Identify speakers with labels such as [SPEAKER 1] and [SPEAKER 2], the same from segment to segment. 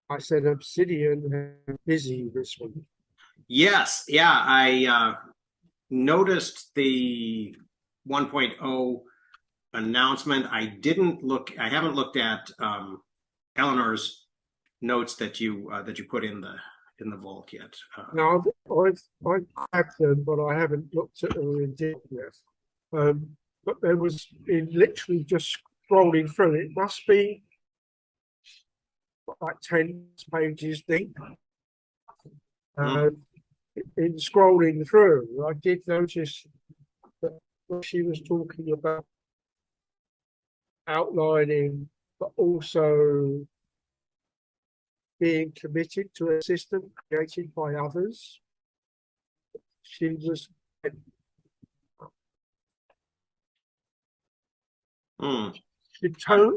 [SPEAKER 1] I said Obsidian busy this week.
[SPEAKER 2] Yes, yeah, I noticed the 1.0 announcement. I haven't looked at Eleanor's notes that you put in the vault yet.
[SPEAKER 1] Now I've grabbed them, but I haven't looked at them in depth yet. But there was in literally just scrolling through. It must be like 10 pages deep. In scrolling through, I did notice that when she was talking about outlining, but also being committed to a system created by others. She was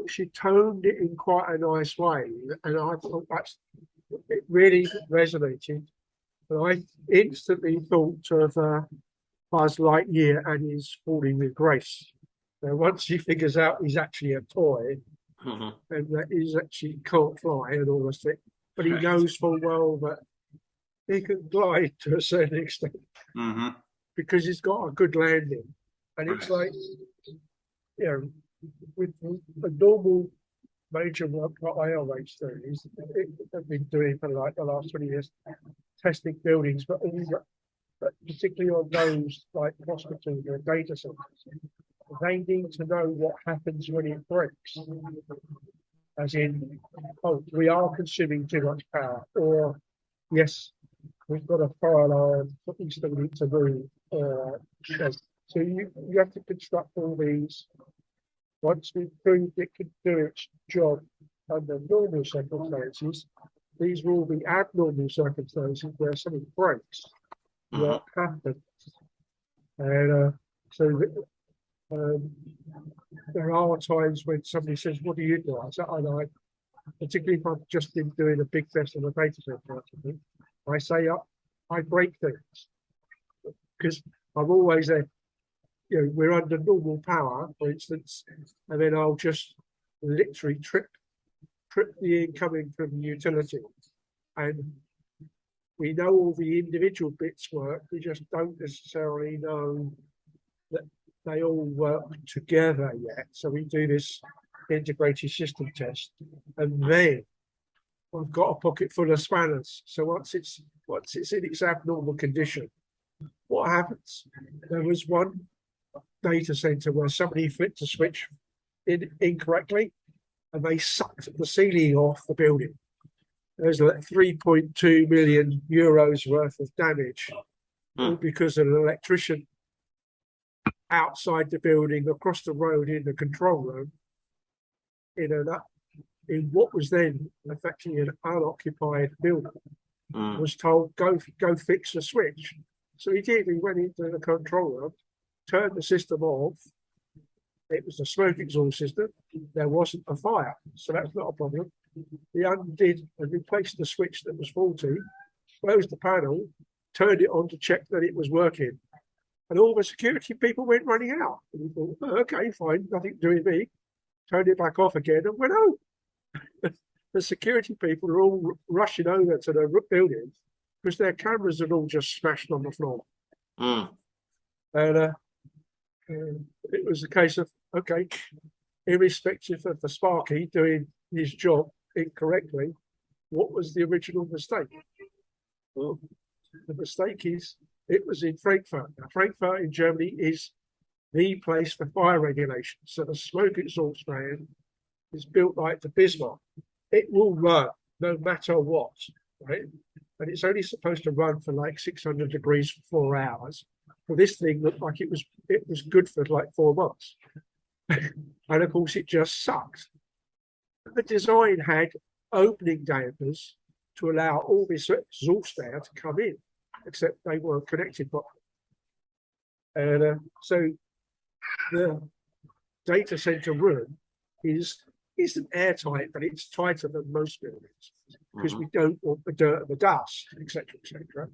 [SPEAKER 1] she toned it in quite a nice way, and I thought it really resonated. And I instantly thought of Buzz Lightyear and his Falling with Grace. Now, once he figures out he's actually a toy and that he's actually can't fly and all this thing, but he knows full well that he can glide to a certain extent because he's got a good landing. And it's like, you know, with a normal major work that ILH series, they've been doing for like the last 20 years, testing buildings, but particularly on those like hospitals or data centers, they need to know what happens when it breaks. As in, oh, we are consuming too much power, or yes, we've got a fire alarm, but we still need to move. So you have to construct all these. Once we've proved it can do its job under normal circumstances, these will be abnormal circumstances where something breaks. What happens? And there are times when somebody says, "What do you do?" I say, particularly if I've just been doing a big test on a data center, I say, I break things because I'm always there. You know, we're under normal power, for instance, and then I'll just literally trip the incoming from the utility, and we know all the individual bits work. We just don't necessarily know that they all work together yet. So we do this integrated system test, and then I've got a pocket full of spanners. So once it's in its abnormal condition, what happens? There was one data center where somebody flipped a switch incorrectly, and they sucked the ceiling off the building. There's like 3.2 million euros worth of damage, all because of an electrician outside the building, across the road in the control room, in what was then effectively an unoccupied building, was told, go fix the switch. So he did. He went into the control room, turned the system off. It was a smoke exhaust system. There wasn't a fire, so that's not a problem. He undid and replaced the switch that was faulty, closed the panel, turned it on to check that it was working. And all the security people went running out. And he thought, oh, okay, fine, nothing to do with me. Turned it back off again and went home. The security people are all rushing over to the building because their cameras had all just smashed on the floor. And it was a case of, okay, irrespective of the Sparky doing his job incorrectly, what was the original mistake? Well, the mistake is it was in Frankfurt. Now, Frankfurt in Germany is the place for fire regulation. So the smoke exhaust fan is built like the Bismarck. It will run no matter what, right? And it's only supposed to run for like 600 degrees for 4 hours. Well, this thing looked like it was good for like 4 months. And of course, it just sucked. The design had opening dampers to allow all this exhaust air to come in, except they weren't connected properly. And so the data center room isn't airtight, but it's tighter than most buildings because we don't want the dirt and the dust, etc., etc.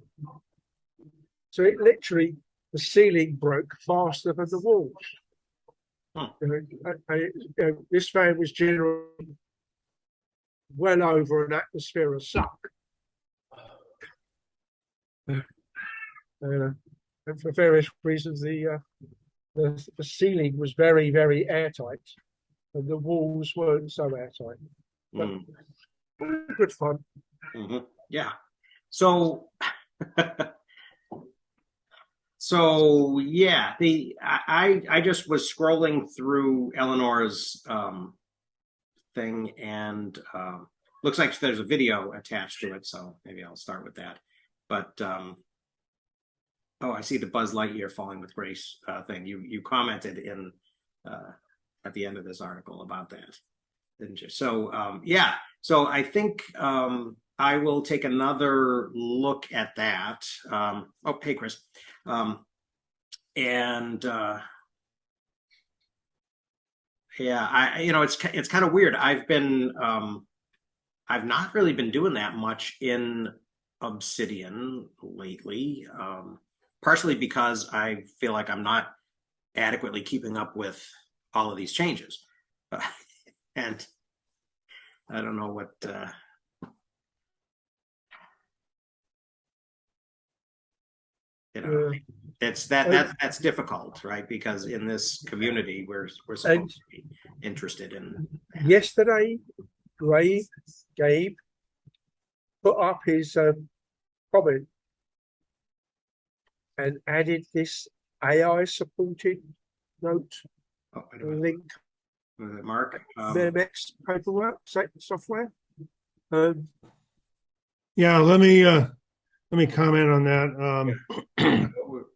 [SPEAKER 1] So it literally, the ceiling broke faster than the walls. This fan was generally well over an atmosphere of suck. And for various reasons, the ceiling was very, very airtight, and the walls weren't so airtight. But good fun.
[SPEAKER 2] Yeah. So, so yeah, I just was scrolling through Eleanor's thing, and looks like there's a video attached to it, so maybe I'll start with that. But oh, I see the Buzz Lightyear Falling with Grace thing. You commented in at the end of this article about that, didn't you? So yeah, so I think I will take another look at that. Oh, hey, Chris. And yeah, it's kind of weird. I've not really been doing that much in Obsidian lately, partially because I feel like I'm not adequately keeping up with all of these changes. And I don't know what that's difficult, right? Because in this community, we're supposed to be interested in that.
[SPEAKER 1] Yesterday, Gabe put up his comment and added this AI supported note link.
[SPEAKER 2] Mark,
[SPEAKER 1] MX paperwork software.
[SPEAKER 3] Yeah, let me comment on that.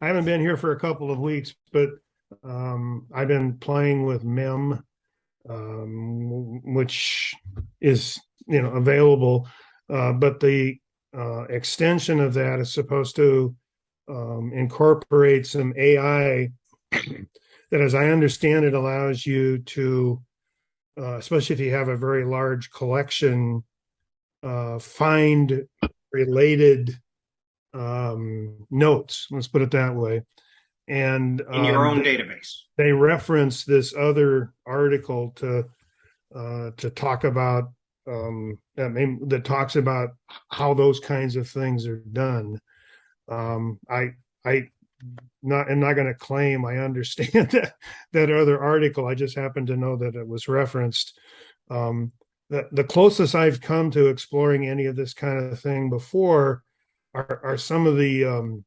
[SPEAKER 3] I haven't been here for a couple of weeks, but I've been playing with MEM, which is available, but the extension of that is supposed to incorporate some AI that, as I understand it, allows you to, especially if you have a very large collection, find related notes. Let's put it that way. And
[SPEAKER 2] in your own database,
[SPEAKER 3] they reference this other article to talk about that talks about how those kinds of things are done. I'm not going to claim I understand that other article. I just happen to know that it was referenced. The closest I've come to exploring any of this kind of thing before are some of the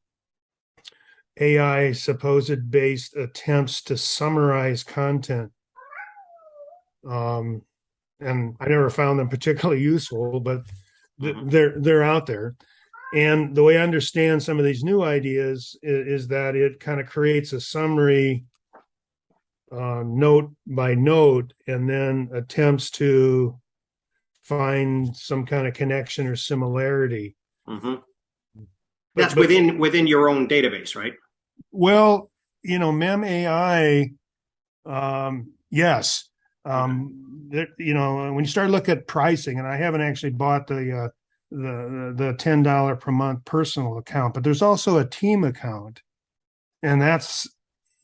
[SPEAKER 3] AI supposed based attempts to summarize content. And I never found them particularly useful, but they're out there. And the way I understand some of these new ideas is that it kind of creates a summary note by note, and then attempts to find some kind of connection or similarity.
[SPEAKER 2] That's within your own database, right?
[SPEAKER 3] Well, MEM AI, yes. When you start looking at pricing, and I haven't actually bought the $10 per month personal account, but there's also a team account, and that's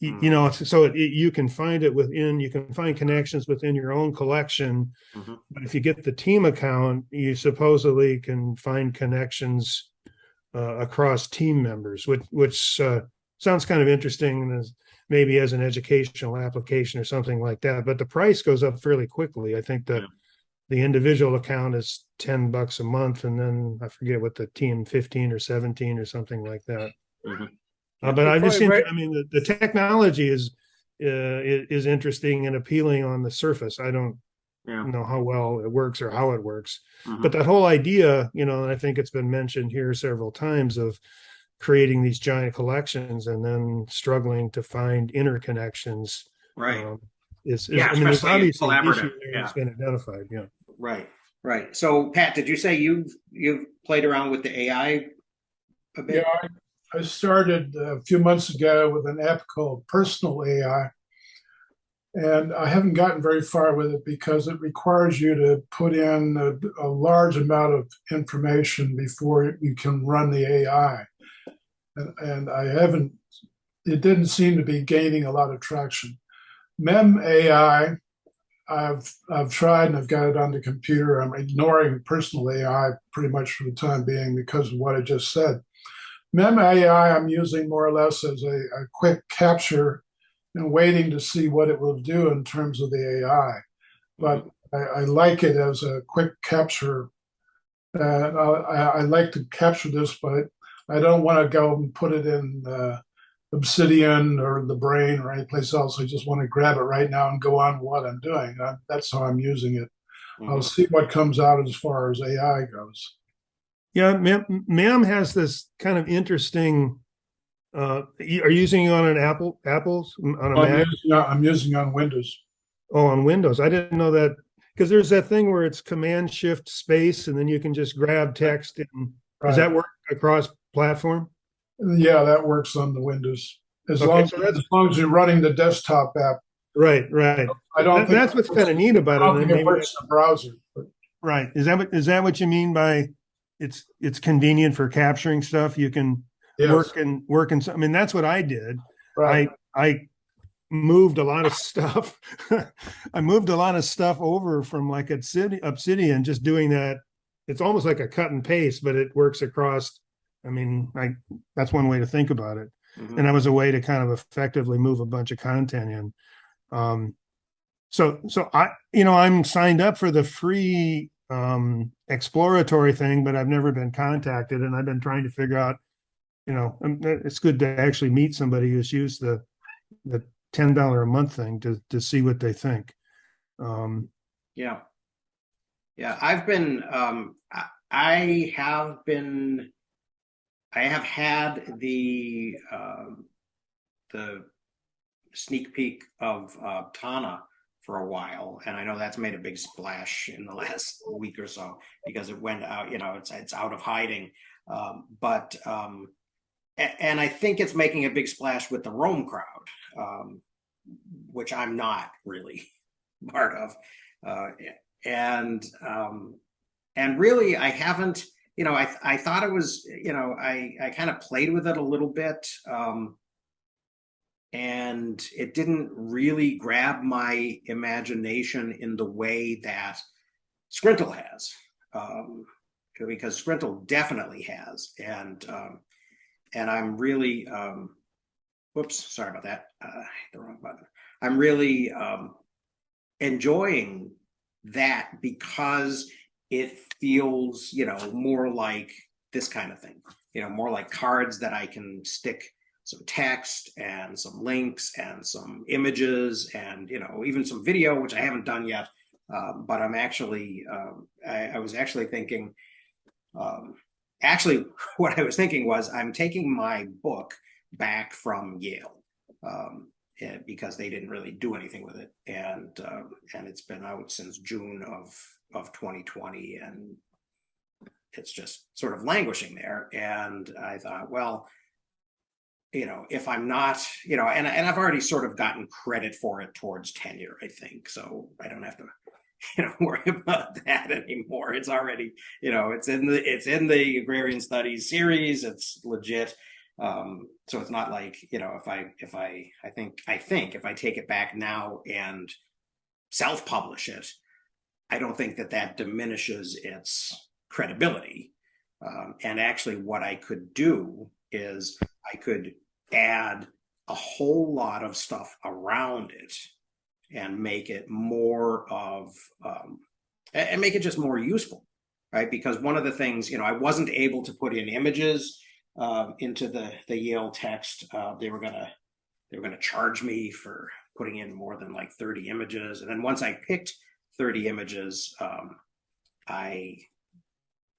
[SPEAKER 3] you can find it within, you can find connections within your own collection. But if you get the team account, you supposedly can find connections across team members, which sounds kind of interesting, as maybe as an educational application or something like that. But the price goes up fairly quickly. I think the individual account is $10 a month, and then I forget what the team 15 or 17 or something like that. But I just think, the technology is interesting and appealing on the surface. I don't know how well it works or how it works, but that whole idea, and I think it's been mentioned here several times, of creating these giant collections and then struggling to find interconnections,
[SPEAKER 2] right?
[SPEAKER 3] There's obviously an issue there that's been identified.
[SPEAKER 2] Right. So, Pat, did you say you've played around with the AI a bit?
[SPEAKER 4] Yeah, I started a few months ago with an app called Personal AI, and I haven't gotten very far with it because it requires you to put in a large amount of information before you can run the AI. And I haven't, it didn't seem to be gaining a lot of traction. MEM AI I've tried and I've got it on the computer. I'm ignoring personal AI pretty much for the time being because of what I just said. Mem AI I'm using more or less as a quick capture and waiting to see what it will do in terms of the AI. But I like it as a quick capture. I like to capture this, but I don't want to go and put it in Obsidian or the brain or anyplace else. I just want to grab it right now and go on with what I'm doing. That's how I'm using it. I'll see what comes out as far as AI goes.
[SPEAKER 3] Yeah, Ma'am has this kind of interesting. Are you using it on an Apple's on a Mac?
[SPEAKER 4] I'm using on Windows.
[SPEAKER 3] Oh, on Windows. I didn't know that because there's that thing where it's Command Shift Space, and then you can just grab text. And does that work across platform?
[SPEAKER 4] Yeah, that works on the Windows as
[SPEAKER 3] Okay,
[SPEAKER 4] long as you're running the desktop app.
[SPEAKER 3] Right, right.
[SPEAKER 4] I don't think
[SPEAKER 3] That's what's kind of neat about it.
[SPEAKER 4] I don't think it works in the browser. But.
[SPEAKER 3] Right. Is that what you mean by it's convenient for capturing stuff? You can work and I mean, that's what I did.
[SPEAKER 4] Right.
[SPEAKER 3] I moved a lot of stuff. I moved a lot of stuff over from like Obsidian, just doing that. It's almost like a cut and paste, but it works across. I mean, that's one way to think about it. And that was a way to kind of effectively move a bunch of content in. So I'm signed up for the free exploratory thing, but I've never been contacted, and I've been trying to figure out, it's good to actually meet somebody who's used the $10 a month thing to see what they think.
[SPEAKER 2] Yeah. I've been I have had the sneak peek of Tana for a while, and I know that's made a big splash in the last week or so because it went out. It's out of hiding, but I think it's making a big splash with the Rome crowd, which I'm not really part of, and really I haven't. I thought it was. I kind of played with it a little bit. And it didn't really grab my imagination in the way that Scrintal has, because Scrintal definitely has, and I'm really, whoops, sorry about that, the wrong button. I'm really enjoying that because it feels, more like this kind of thing, more like cards that I can stick some text and some links and some images and even some video, which I haven't done yet, but I'm actually I was actually thinking what I was thinking was I'm taking my book back from Yale because they didn't really do anything with it, and it's been out since June of 2020, and it's just sort of languishing there. And I thought, well, if I'm not, and I've already sort of gotten credit for it towards tenure, I think, so I don't have to, worry about that anymore. It's already, it's in the agrarian studies series. It's legit. So it's not like, I think if I take it back now and self-publish it, I don't think that diminishes its credibility. And actually what I could do is I could add a whole lot of stuff around it and make it more of and make it just more useful, right? Because one of the things, I wasn't able to put in images into the Yale text. They were gonna charge me for putting in more than like 30 images, and then once I picked 30 images,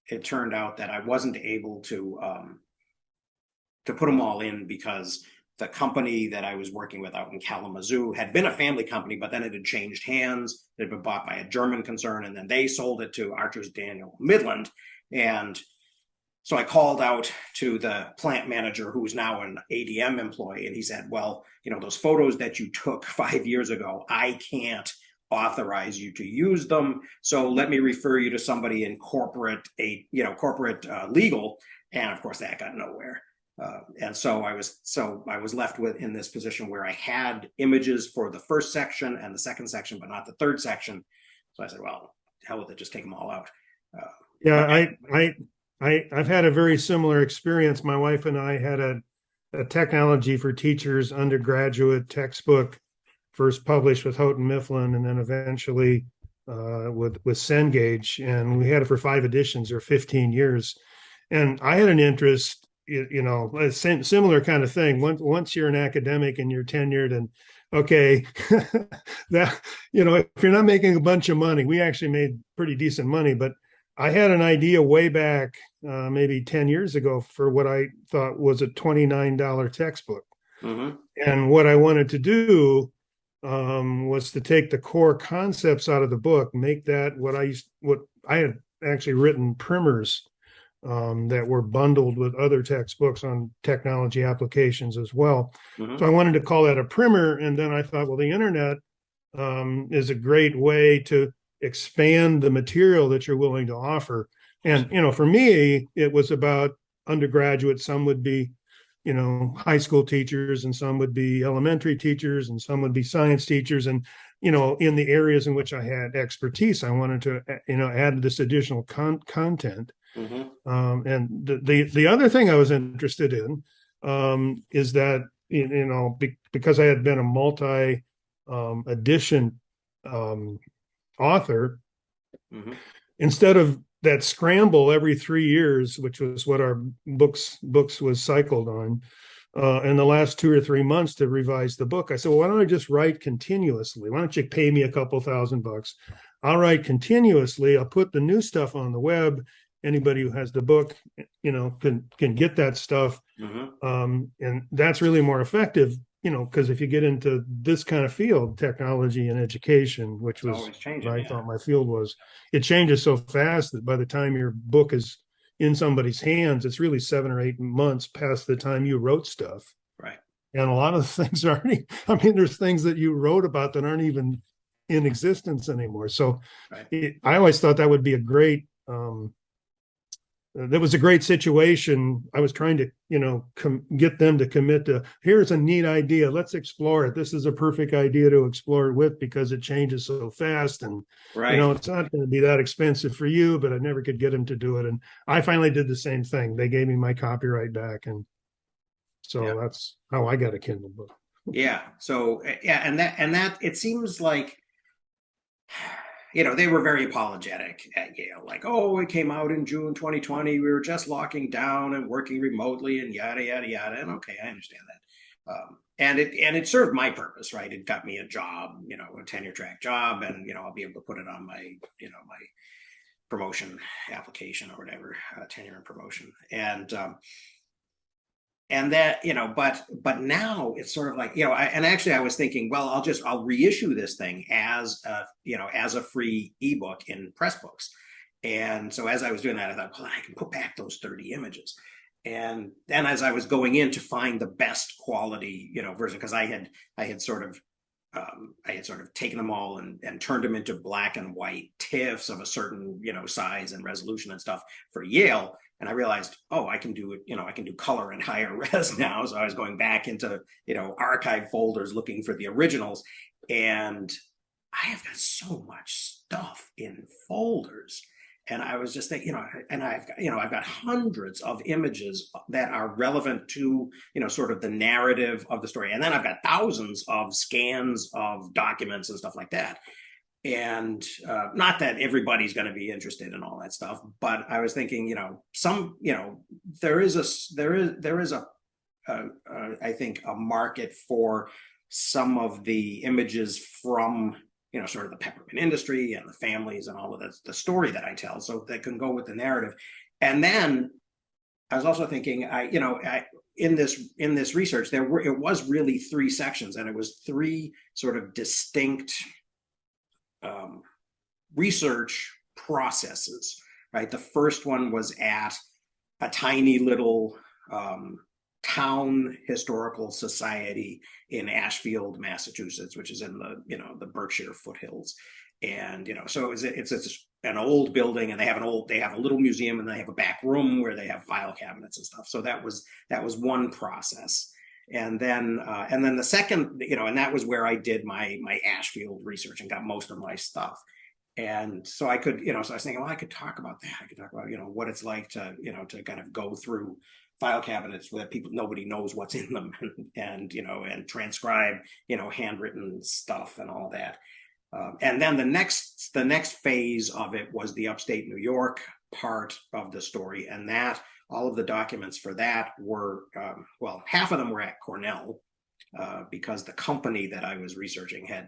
[SPEAKER 2] it turned out that I wasn't able to put them all in because the company that I was working with out in Kalamazoo had been a family company, but then it had changed hands. It had been bought by a German concern, and then they sold it to Archer's Daniel Midland. And so I called out to the plant manager, who is now an ADM employee, and he said, well, those photos that you took 5 years ago, I can't authorize you to use them. So let me refer you to somebody in corporate legal. And of course, that got nowhere. And so I was left with in this position where I had images for the first section and the second section, but not the third section. So I said, well, hell with it, just take them all out.
[SPEAKER 3] Yeah, I've had a very similar experience. My wife and I had a technology for teachers undergraduate textbook, first published with Houghton Mifflin, and then eventually with Cengage, and we had it for 5 editions or 15 years. And I had an interest, similar kind of thing. Once you're an academic and you're tenured, and okay, that if you're not making a bunch of money, we actually made pretty decent money, but I had an idea way back, maybe 10 years ago, for what I thought was a $29 textbook.
[SPEAKER 2] Mm-hmm.
[SPEAKER 3] And what I wanted to do was to take the core concepts out of the book, make that what I had actually written primers that were bundled with other textbooks on technology applications as well.
[SPEAKER 2] Mm-hmm.
[SPEAKER 3] So I wanted to call that a primer. And then I thought, well, the internet is a great way to expand the material that you're willing to offer. And, for me, it was about undergraduates. Some would be, high school teachers, and some would be elementary teachers, and some would be science teachers. And, in the areas in which I had expertise, I wanted to, add this additional content.
[SPEAKER 2] Mm-hmm.
[SPEAKER 3] And the other thing I was interested in is that, because I had been a multi edition author,
[SPEAKER 2] Mm-hmm.
[SPEAKER 3] instead of that scramble every 3 years, which was what our books was cycled on, in the last 2 or 3 months to revise the book, I said, well, why don't I just write continuously? Why don't you pay me a couple $1,000? I'll write continuously. I'll put the new stuff on the web. Anybody who has the book, can get that stuff.
[SPEAKER 2] Mm-hmm.
[SPEAKER 3] And that's really more effective, because if you get into this kind of field, technology and education, which was
[SPEAKER 2] always changing,
[SPEAKER 3] what I thought my field was, it changes so fast that by the time your book is in somebody's hands, it's really 7 or 8 months past the time you wrote stuff.
[SPEAKER 2] Right.
[SPEAKER 3] And a lot of the things aren't, there's things that you wrote about that aren't even in existence anymore. So
[SPEAKER 2] right.
[SPEAKER 3] I always thought that would be a great, that was a great situation. I was trying to, get them to commit to, here's a neat idea. Let's explore it. This is a perfect idea to explore it with, because it changes so fast. And,
[SPEAKER 2] Right.
[SPEAKER 3] It's not going to be that expensive for you, but I never could get them to do it. And I finally did the same thing. They gave me my copyright back. And so that's how I got a Kindle book.
[SPEAKER 2] Yeah. So, and that, it seems like, they were very apologetic at Yale, like, oh, it came out in June 2020. We were just locking down and working remotely and yada, yada, yada. And okay, I understand that. And it served my purpose, right? It got me a job, a tenure track job, and, I'll be able to put it on my, my promotion application or whatever, tenure and promotion. And that, but now it's sort of like, and actually I was thinking, well, I'll reissue this thing as a free ebook in Pressbooks. And so as I was doing that, I thought, well, I can put back those 30 images. And then as I was going in to find the best quality, version, because I had sort of taken them all and turned them into black and white TIFFs of a certain, size and resolution and stuff for Yale. And I realized, oh, I can do it, I can do color and higher res now. So I was going back into, archive folders looking for the originals. And I have got so much stuff in folders. And I was just thinking, and I've got hundreds of images that are relevant to, sort of the narrative of the story. And then I've got thousands of scans of documents and stuff like that. And not that everybody's going to be interested in all that stuff, but I was thinking, there is I think a market for some of the images from, sort of the peppermint industry and the families and all of the story that I tell, so that can go with the narrative. And then I was also thinking, in this research, it was really 3 sections, and it was 3 sort of distinct research processes, right? The first one was at a tiny little town historical society in Ashfield, Massachusetts, which is in the the Berkshire foothills. And so it's an old building, and they have a little museum, and they have a back room where they have file cabinets and stuff. So that was one process. And then the second, and that was where I did my Ashfield research and got most of my stuff. And so I could, so I was thinking, well, I could talk about that. I could talk about, what it's like to, to kind of go through file cabinets where nobody knows what's in them, and transcribe, handwritten stuff and all that. And then the next phase of it was the upstate New York part of the story, and that all of the documents for that were, half of them were at Cornell, because the company that I was researching had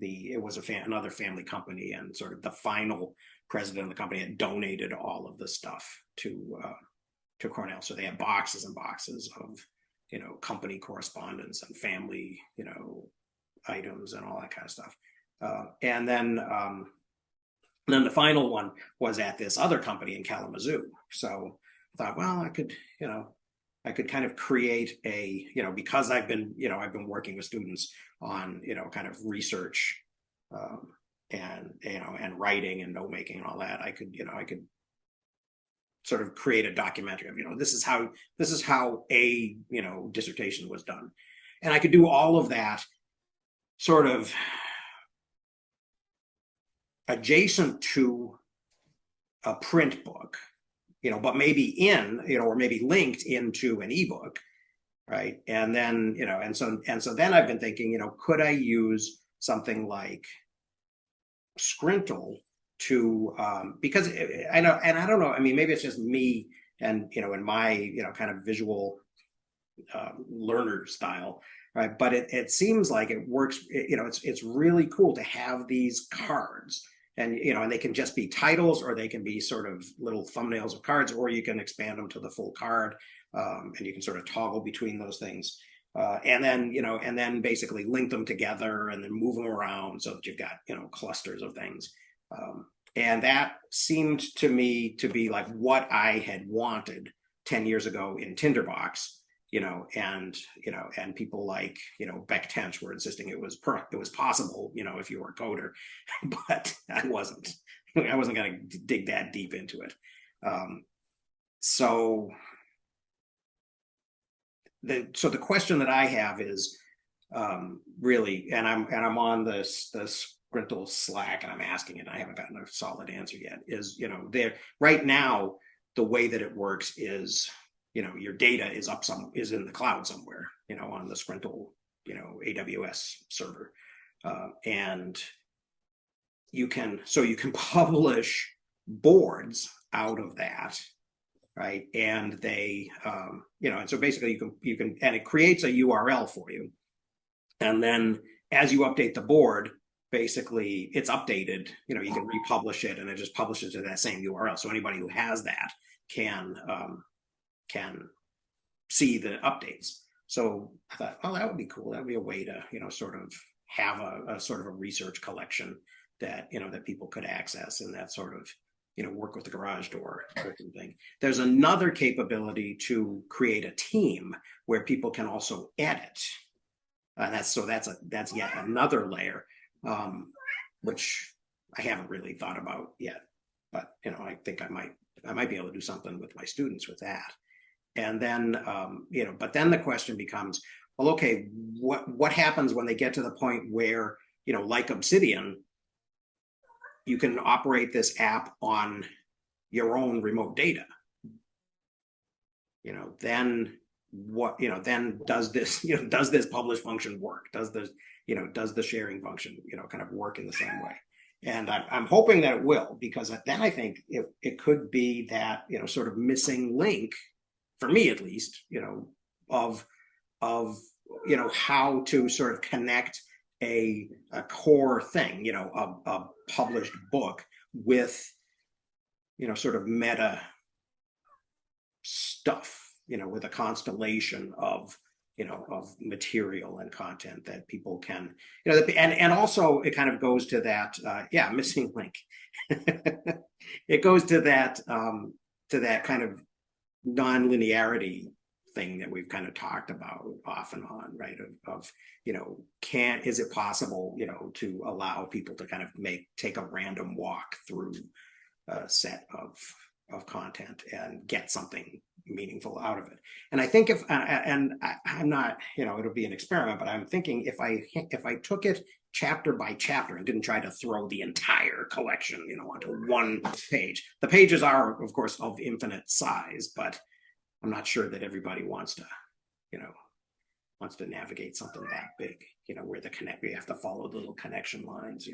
[SPEAKER 2] it was another family company, and sort of the final president of the company had donated all of the stuff to Cornell. So they had boxes and boxes of company correspondence and family items and all that kind of stuff. And then the final one was at this other company in Kalamazoo. So I thought, well, I could kind of create a, because I've been working with students on, kind of research, and writing and note making and all that. I could sort of create a documentary of, this is how a, dissertation was done. And I could do all of that sort of adjacent to a print book, but maybe or maybe linked into an ebook, right? And then, and so then I've been thinking, could I use something like Scrintal to, because I know, and I don't know, I mean, maybe it's just me and, in my, kind of visual learner style, right? But it seems like it works, it's really cool to have these cards. And, and they can just be titles, or they can be sort of little thumbnails of cards, or you can expand them to the full card, and you can sort of toggle between those things. And then basically link them together and then move them around so that you've got, clusters of things. And that seemed to me to be like what I had wanted 10 years ago in Tinderbox, and people like, Beck Tench were insisting it was possible, if you were a coder, but I wasn't going to dig that deep into it. So the question that I have is, really, and I'm on this Scrintal Slack, and I'm asking it, and I haven't gotten a solid answer yet, is, there right now, the way that it works is, your data is in the cloud somewhere, on the Scrintal, AWS server. And you can publish boards out of that, right? And they, and so basically you can, and it creates a URL for you. And then as you update the board, basically it's updated, you can republish it, and it just publishes to that same URL. So anybody who has that can see the updates. So I thought, oh, that would be cool. That would be a way to, sort of have a sort of a research collection that, that people could access, and that sort of, work with the garage door thing. There's another capability to create a team where people can also edit. That's yet another layer, which I haven't really thought about yet. But, I think I might be able to do something with my students with that. And then, but then the question becomes, well, okay, what happens when they get to the point where, like Obsidian, you can operate this app on your own remote data? Then what, then does this publish function work? Does the sharing function, kind of work in the same way? And I'm hoping that it will, because then I think it could be that, sort of missing link, for me at least, of how to sort of connect a core thing, a published book with, sort of meta stuff, with a constellation of, of material and content that people can, and also it kind of goes to that, missing link. It goes to that kind of non-linearity thing that we've kind of talked about off and on, right? Of is it possible, to allow people to kind of take a random walk through a set of content and get something meaningful out of it. And I think I'm not, it'll be an experiment, but I'm thinking if I took it chapter by chapter and didn't try to throw the entire collection, onto one page. The pages are, of course, of infinite size, but I'm not sure that everybody wants to navigate something that big, where we have to follow the little connection lines,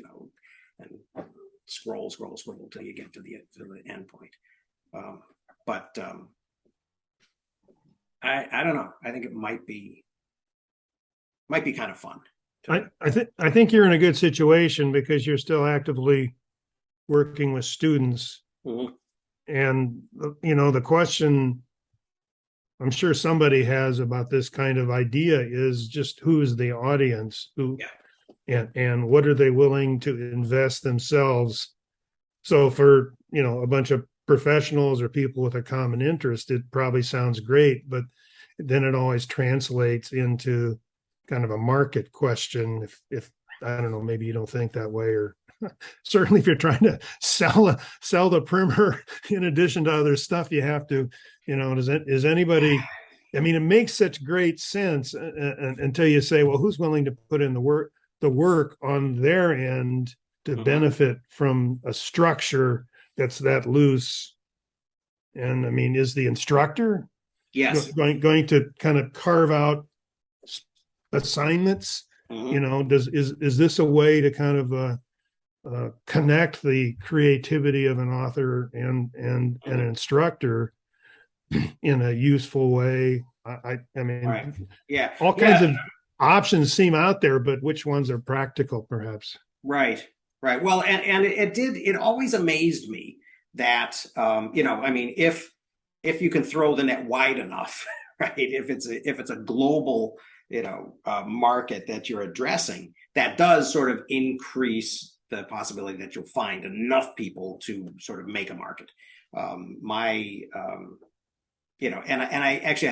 [SPEAKER 2] and scroll till you get to the end point. I don't know. I think it might be kind of fun.
[SPEAKER 3] I think you're in a good situation because you're still actively working with students.
[SPEAKER 2] Mm-hmm.
[SPEAKER 3] And, the question I'm sure somebody has about this kind of idea is just who is the audience, and what are they willing to invest themselves. So for, a bunch of professionals or people with a common interest, it probably sounds great, but then it always translates into kind of a market question. If I don't know, maybe you don't think that way, or certainly if you're trying to sell the primer in addition to other stuff, you have to, is anybody, I mean, it makes such great sense until you say, well, who's willing to put in the work on their end to benefit from a structure that's that loose. And I mean, is the instructor going to kind of carve out assignments? Is this a way to kind of connect the creativity of an author and an instructor in a useful way? I mean,
[SPEAKER 2] right. Yeah,
[SPEAKER 3] all kinds of options seem out there, but which ones are practical, perhaps?
[SPEAKER 2] Right. Well, and it always amazed me that, I mean, if you can throw the net wide enough, right? If it's a global, market that you're addressing, that does sort of increase the possibility that you'll find enough people to sort of make a market. And I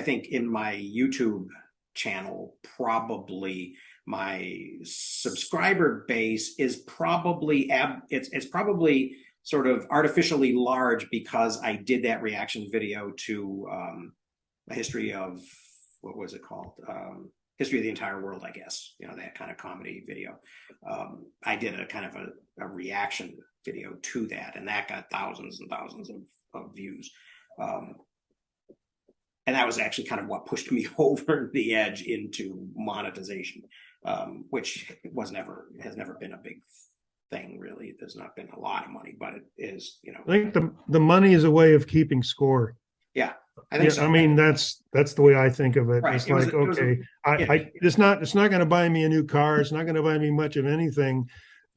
[SPEAKER 2] think in my YouTube channel, probably my subscriber base is probably it's probably sort of artificially large because I did that reaction video to a history of, what was it called? History of the Entire World, I guess, that kind of comedy video. I did a kind of a reaction video to that, and that got thousands and thousands of views. And that was actually kind of what pushed me over the edge into monetization, which has never been a big thing, really. There's not been a lot of money, but it is,
[SPEAKER 3] I think the money is a way of keeping score.
[SPEAKER 2] Yeah, I think so.
[SPEAKER 3] I mean, that's the way I think of it.
[SPEAKER 2] Right.
[SPEAKER 3] It's it's not going to buy me a new car. It's not going to buy me much of anything,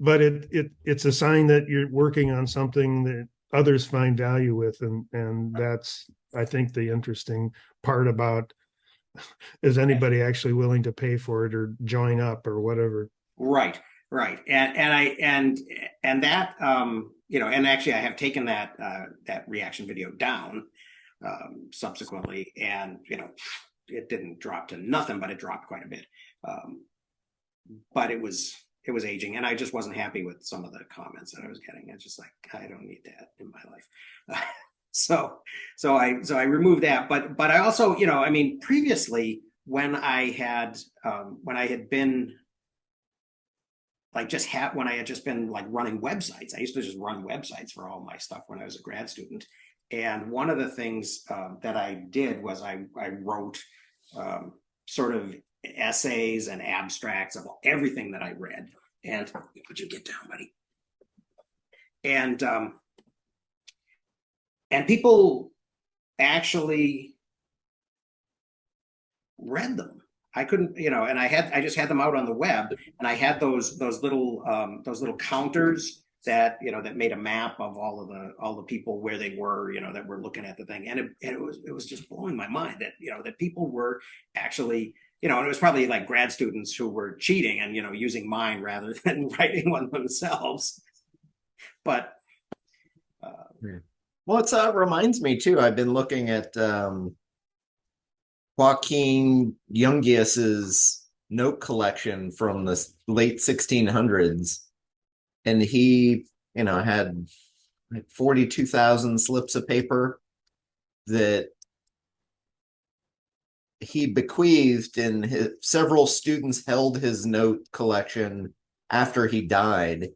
[SPEAKER 3] but it's a sign that you're working on something that others find value with, and that's, I think, the interesting part about, is anybody actually willing to pay for it or join up or whatever?
[SPEAKER 2] Right. And that, and actually I have taken that reaction video down subsequently, and it didn't drop to nothing, but it dropped quite a bit. But it was aging, and I just wasn't happy with some of the comments that I was getting. It's just like, I don't need that in my life. So I removed that, but I also, I mean, previously when I had been when I had just been like running websites, I used to just run websites for all my stuff when I was a grad student. And one of the things that I did was I wrote sort of essays and abstracts of everything that I read. And would you get down, buddy? And people actually read them. I couldn't, and I just had them out on the web, and I had those little counters that that made a map of all the people where they were, that were looking at the thing, and it was just blowing my mind that that people were actually, and it was probably like grad students who were cheating and using mine rather than writing one themselves. But
[SPEAKER 5] well, it reminds me too. I've been looking at Joaquin Jungius's note collection from the late 1600s, and he, had like 42,000 slips of paper that he bequeathed, and several students held his note collection after he died,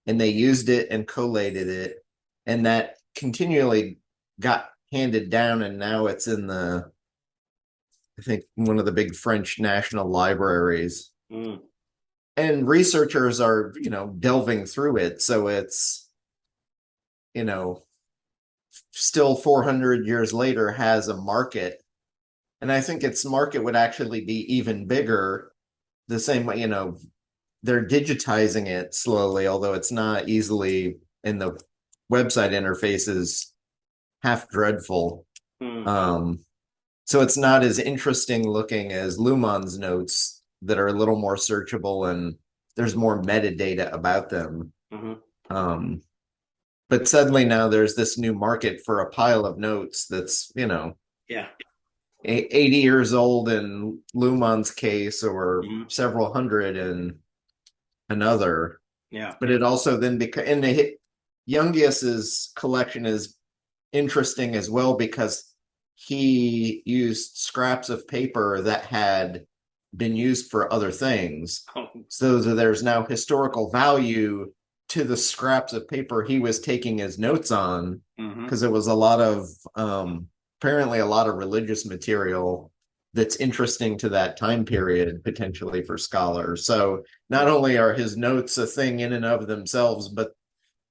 [SPEAKER 5] and they used it and collated it, and that continually got handed down, and now it's in I think one of the big French national libraries.
[SPEAKER 2] Mm.
[SPEAKER 5] And researchers are, delving through it. So it's, still 400 years later has a market. And I think its market would actually be even bigger. The same way, they're digitizing it slowly, although it's not easily, in the website interface is half dreadful.
[SPEAKER 2] Mm.
[SPEAKER 5] So it's not as interesting looking as Luhmann's notes that are a little more searchable, and there's more metadata about them.
[SPEAKER 2] Mm-hmm.
[SPEAKER 5] But suddenly now there's this new market for a pile of notes that's,
[SPEAKER 2] Yeah.
[SPEAKER 5] 80 years old in Luhmann's case, or
[SPEAKER 2] Mm-hmm.
[SPEAKER 5] several hundred in another.
[SPEAKER 2] Yeah.
[SPEAKER 5] But it also then Jungius's collection is interesting as well, because he used scraps of paper that had been used for other things.
[SPEAKER 2] Oh.
[SPEAKER 5] So there's now historical value to the scraps of paper he was taking his notes on, because it was a lot of apparently a lot of religious material that's interesting to that time period, potentially, for scholars. So not only are his notes a thing in and of themselves, but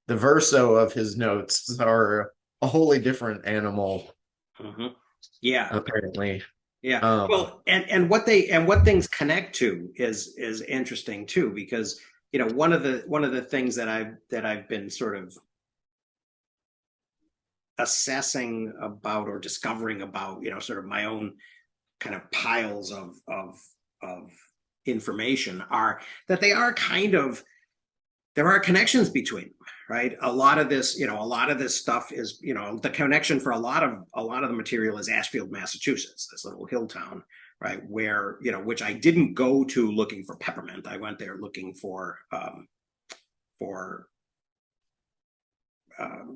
[SPEAKER 5] the verso of his notes are a wholly different animal.
[SPEAKER 2] Mm-hmm. Yeah.
[SPEAKER 5] Apparently.
[SPEAKER 2] Yeah. Well, and what things connect to is interesting too, because one of the things that I've been sort of assessing about, or discovering about, sort of my own kind of piles of information, are that there are connections between them, right? A lot of this stuff is, the connection for a lot of the material is Ashfield, Massachusetts, this little hill town, right? Where, which I didn't go to looking for peppermint. I went there looking for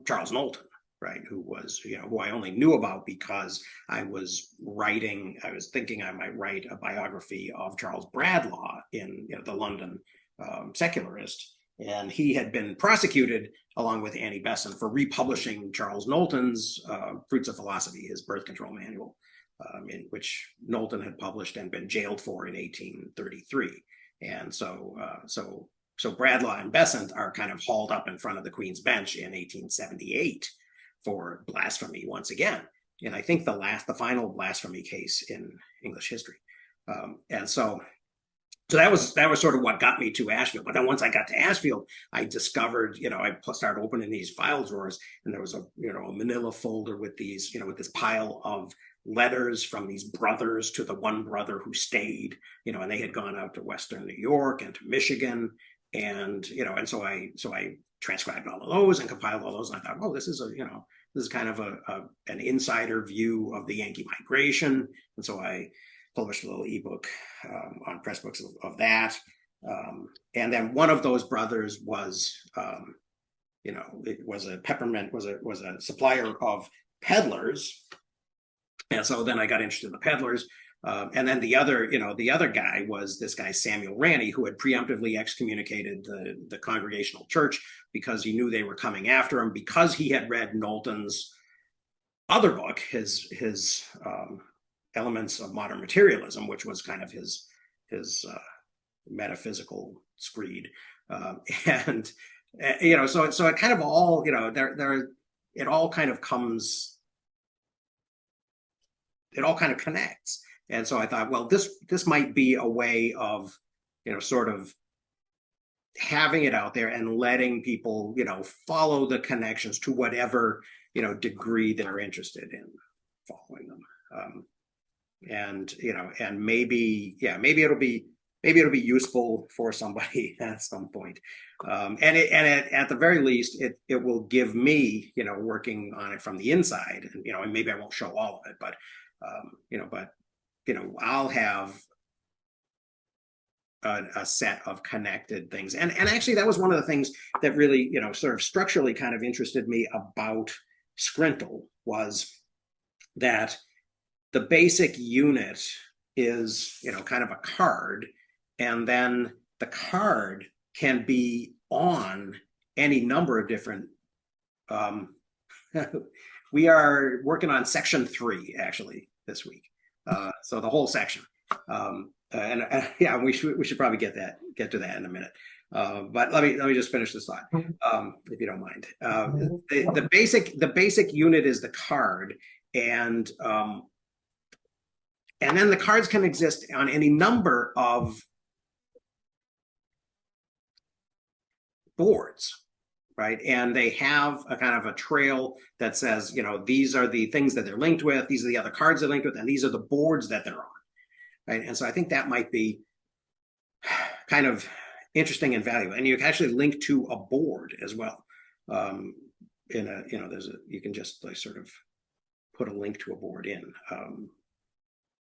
[SPEAKER 2] Charles Knowlton, right? Who I only knew about because I was thinking I might write a biography of Charles Bradlaugh in the London Secularist. And he had been prosecuted, along with Annie Besant, for republishing Charles Knowlton's Fruits of Philosophy, his birth control manual, in which Knowlton had published and been jailed for in 1833. And so Bradlaugh and Besant are kind of hauled up in front of the Queen's Bench in 1878 for blasphemy once again. And I think the final blasphemy case in English history. And so that was sort of what got me to Ashfield. But then once I got to Ashfield, I discovered, I started opening these file drawers, and there was a manila folder with these, with this pile of letters from these brothers to the one brother who stayed, and they had gone out to Western New York and to Michigan. And, and so I transcribed all of those and compiled all those. And I thought, oh, this is kind of an insider view of the Yankee migration. And so I published a little ebook on Pressbooks of that. And then one of those brothers was, it was a supplier of peddlers. And so then I got interested in the peddlers. And then the other guy was this guy, Samuel Ranney, who had preemptively excommunicated the Congregational Church because he knew they were coming after him, because he had read Knowlton's other book, his Elements of Modern Materialism, which was kind of his metaphysical screed. And so it kind of all, it all kind of connects. And so I thought, well, this might be a way of, sort of having it out there and letting people, follow the connections to whatever, degree they're interested in following them. And maybe it'll be useful for somebody at some point. And at the very least, it will give me, working on it from the inside, and maybe I won't show all of it, but I'll have a set of connected things. And actually, that was one of the things that really, sort of structurally kind of interested me about Scrintal, was that the basic unit is, kind of a card, and then the card can be on any number of different. We are working on section 3 actually this week, so the whole section. And yeah, we should probably get to that in a minute. But let me just finish this thought, if you don't mind. The basic unit is the card, and then the cards can exist on any number of boards, right? And they have a kind of a trail that says, these are the things that they're linked with, these are the other cards they're linked with, and these are the boards that they're on, right? And so I think that might be kind of interesting and valuable. And you can actually link to a board as well. You can just like sort of put a link to a board in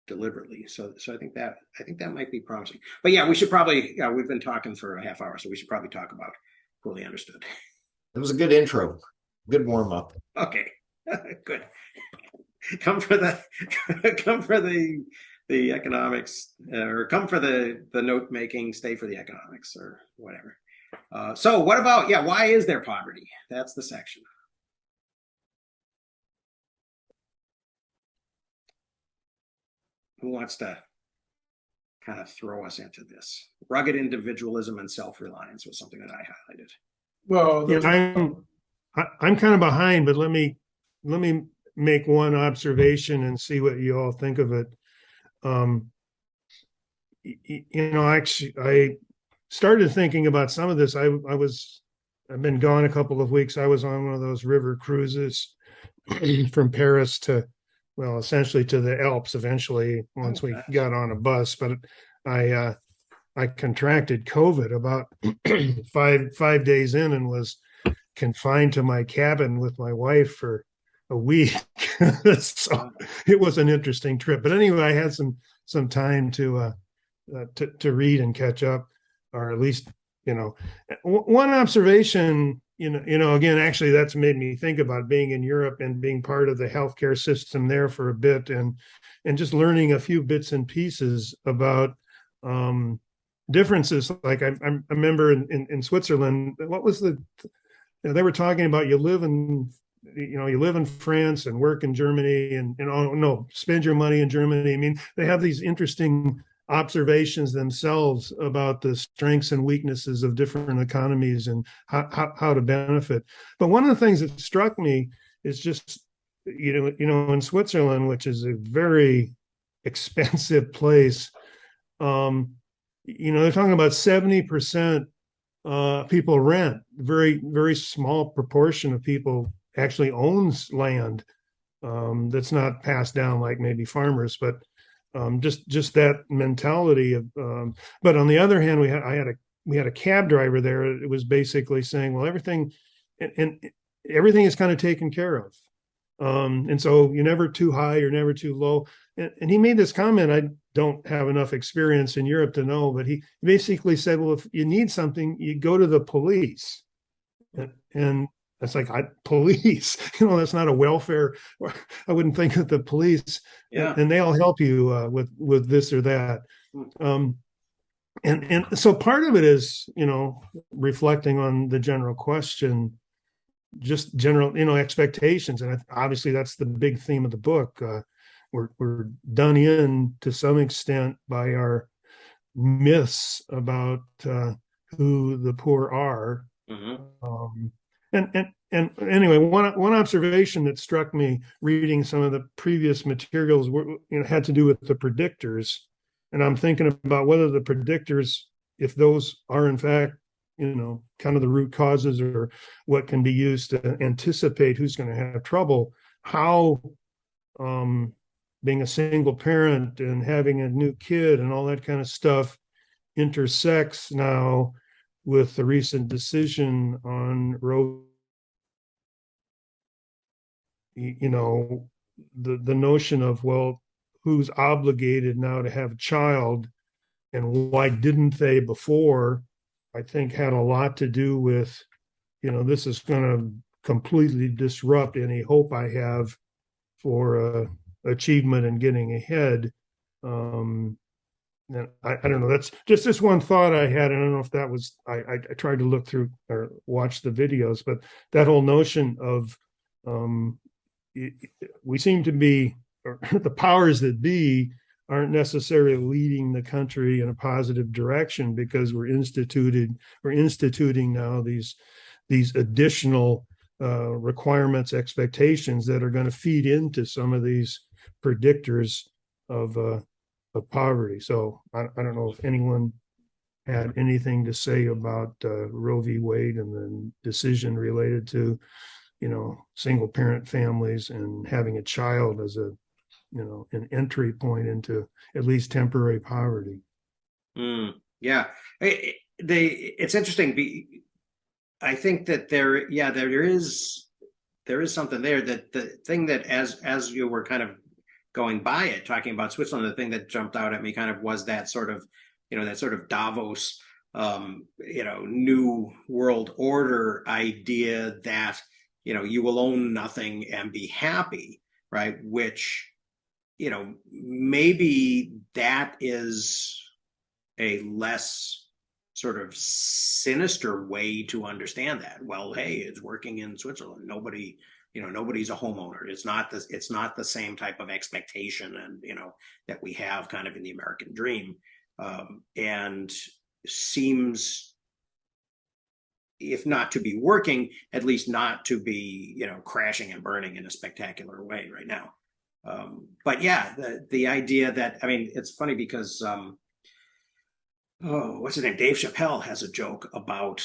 [SPEAKER 2] deliberately. So I think that might be promising. But yeah, we should probably, we've been talking for a half hour, so we should probably talk about Poorly Understood.
[SPEAKER 5] It was a good intro, good warm up.
[SPEAKER 2] Okay, good. Come for the economics, or come for the note making, stay for the economics, or whatever. So what about, why is there poverty? That's the section. Who wants to kind of throw us into this? Rugged individualism and self-reliance was something that I highlighted.
[SPEAKER 4] Well,
[SPEAKER 3] I'm kind of behind, but let me make one observation and see what you all think of it. Actually, I started thinking about some of this. I've been gone a couple of weeks. I was on one of those river cruises from Paris to, well, essentially to the Alps eventually, once we got on a bus. But I contracted COVID about 5 days in, and was confined to my cabin with my wife for a week. So it was an interesting trip. But anyway, I had some time to read and catch up, or at least, one observation, again, actually, that's made me think about being in Europe and being part of the healthcare system there for a bit, and just learning a few bits and pieces about differences. Like I remember in Switzerland, what was they were talking about, you live in France and work in Germany, and oh no, spend your money in Germany. I mean, they have these interesting observations themselves about the strengths and weaknesses of different economies and how to benefit. But one of the things that struck me is just, in Switzerland, which is a very expensive place, they're talking about 70% people rent. Very, very small proportion of people actually owns land that's not passed down like maybe farmers, but just that mentality of. But on the other hand, we had a cab driver there. It was basically saying, well, everything and everything is kind of taken care of, and so you're never too high, you're never too low. And he made this comment. I don't have enough experience in Europe to know, but he basically said, well, if you need something, you go to the police, and that's like, police, that's not a welfare. I wouldn't think that the police, and they'll help you with this or that. And so part of it is, reflecting on the general question, just general, expectations. And obviously that's the big theme of the book. We're done in to some extent by our myths about who the poor are. Mm-hmm. And anyway, one observation that struck me reading some of the previous materials had to do with the predictors. And I'm thinking about whether the predictors, if those are in fact, kind of the root causes, or what can be used to anticipate who's going to have trouble, how being a single parent and having a new kid and all that kind of stuff intersects now with the recent decision on Roe. The notion of, well, who's obligated now to have a child and why didn't they before, I think had a lot to do with, this is going to completely disrupt any hope I have for achievement and getting ahead. And I don't know. That's just this one thought I had. I don't know if that was. I tried to look through or watch the videos, but that whole notion of we seem to be, or the powers that be aren't necessarily leading the country in a positive direction because we're instituting now these additional requirements, expectations that are going to feed into some of these predictors of poverty. So I don't know if anyone had anything to say about Roe v. Wade and the decision related to, single parent families and having a child as an entry point into at least temporary poverty.
[SPEAKER 2] Yeah, it's interesting. I think that there is something there. That the thing that as you were kind of going by it, talking about Switzerland, the thing that jumped out at me kind of was that sort of, Davos, new world order idea that, you will own nothing and be happy, right? Which, maybe that is a less sort of sinister way to understand that. Well, hey, it's working in Switzerland. Nobody's a homeowner. It's not the same type of expectation and that we have kind of in the American dream, and seems, if not to be working, at least not to be crashing and burning in a spectacular way right now. But yeah, the idea that, I mean, it's funny because what's his name? Dave Chappelle has a joke about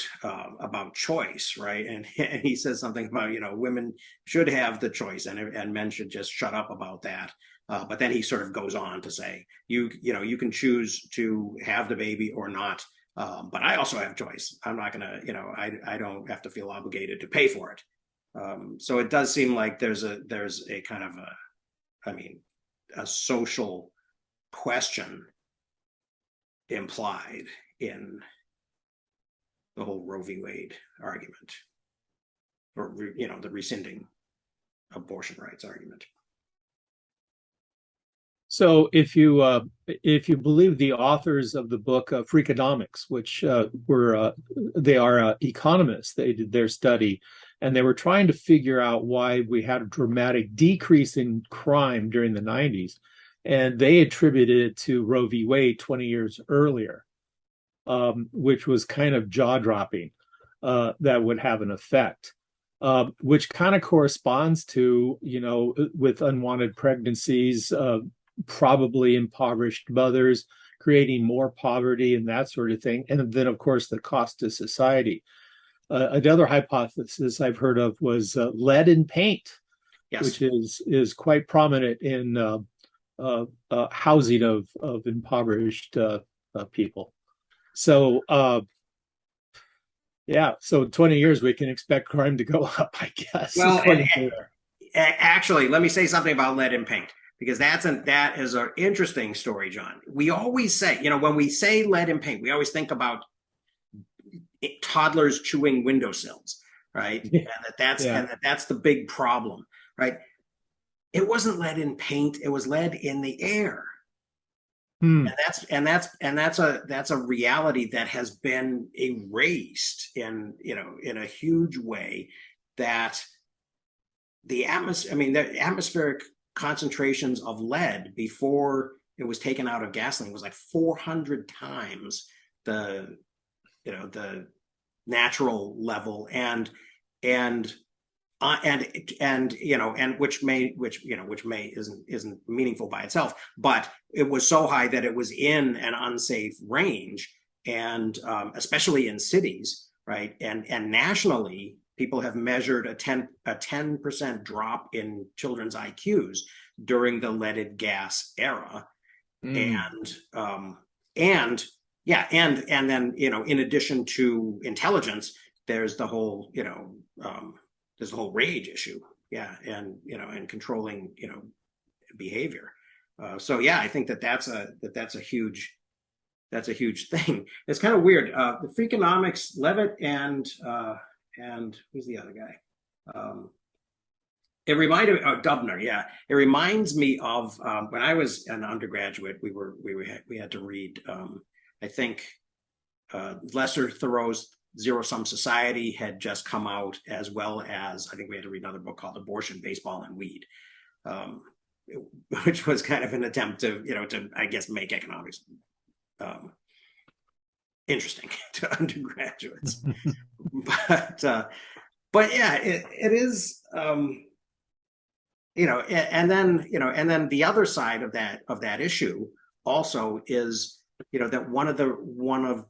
[SPEAKER 2] choice, right? And he says something about women should have the choice and men should just shut up about that. But then he sort of goes on to say, you can choose to have the baby or not, but I also have choice. I'm not gonna, I don't have to feel obligated to pay for it. So it does seem like there's a kind of a social question implied in the whole Roe v. Wade argument, or the rescinding abortion rights argument.
[SPEAKER 6] So if you believe the authors of the book Freakonomics, which they are economists, they did their study, and they were trying to figure out why we had a dramatic decrease in crime during the 90s. And they attributed it to Roe v. Wade 20 years earlier, which was kind of jaw-dropping, that would have an effect, which kind of corresponds to, with unwanted pregnancies, probably impoverished mothers, creating more poverty and that sort of thing. And then, of course, the cost to society. Another hypothesis I've heard of was lead in paint,
[SPEAKER 2] yes,
[SPEAKER 6] which is quite prominent in housing of impoverished people. So so 20 years we can expect crime to go up, I guess.
[SPEAKER 2] Well, actually, let me say something about lead in paint, because that is an interesting story, John. We always say, when we say lead in paint, we always think about toddlers chewing windowsills, right?
[SPEAKER 6] Yeah.
[SPEAKER 2] And that's the big problem, right? It wasn't lead in paint; it was lead in the air. And that's a reality that has been erased in a huge way. That the atmospheric concentrations of lead before it was taken out of gasoline was like 400 times the natural level, and which isn't meaningful by itself, but it was so high that it was in an unsafe range, and especially in cities, right? And nationally, people have measured a 10% drop in children's IQs during the leaded gas era, and then in addition to intelligence, there's the whole there's the whole rage issue, and controlling behavior. So yeah, I think that's a huge thing. It's kind of weird. The Freakonomics, Levitt and who's the other guy? It reminded me of Dubner. Yeah, it reminds me of when I was an undergraduate. We had to read. I think Lester Thoreau's Zero Sum Society had just come out, as well as I think we had to read another book called Abortion, Baseball, and Weed, which was kind of an attempt to I guess make economics interesting to undergraduates. but yeah, it is. And then the other side of that issue also is that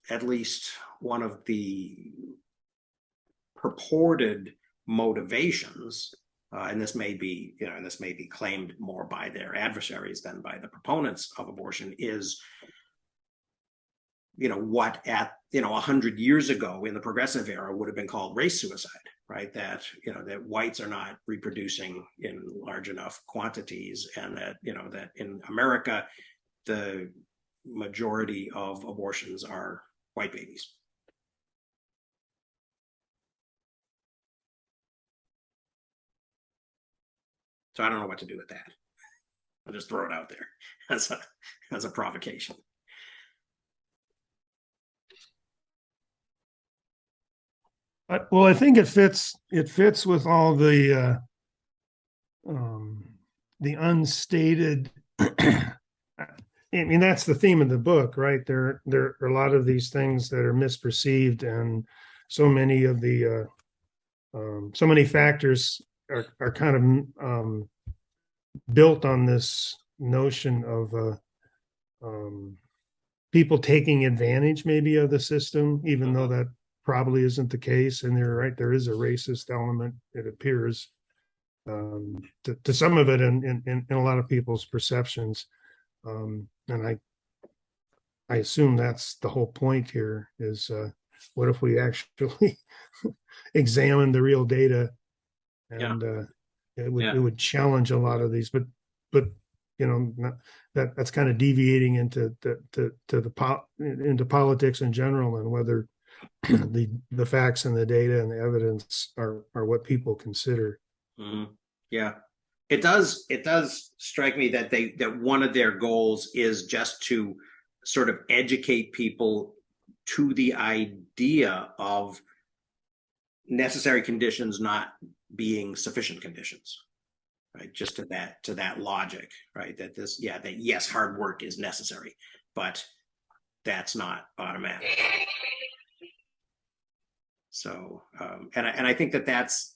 [SPEAKER 2] at least one of the purported motivations, and this may be claimed more by their adversaries than by the proponents of abortion, is what at 100 years ago in the progressive era would have been called race suicide, right? That that whites are not reproducing in large enough quantities, and that that in America the majority of abortions are white babies. So I don't know what to do with that. I'll just throw it out there as a provocation.
[SPEAKER 3] Well, I think it fits with all the unstated. I mean, that's the theme of the book, right? There are a lot of these things that are misperceived, and so many of the so many factors are kind of built on this notion of people taking advantage maybe of the system, even though that probably isn't the case. And they're right, there is a racist element, it appears, to some of it in a lot of people's perceptions. And I assume that's the whole point here is what if we actually examine the real data, and it would challenge a lot of these, but that's kind of deviating into into politics in general, and whether the facts and the data and the evidence are what people consider.
[SPEAKER 2] Mm-hmm. Yeah, it does strike me that that one of their goals is just to sort of educate people to the idea of necessary conditions not being sufficient conditions, right? Just to that logic, right? That yes, hard work is necessary, but that's not automatic. So, and I think that's,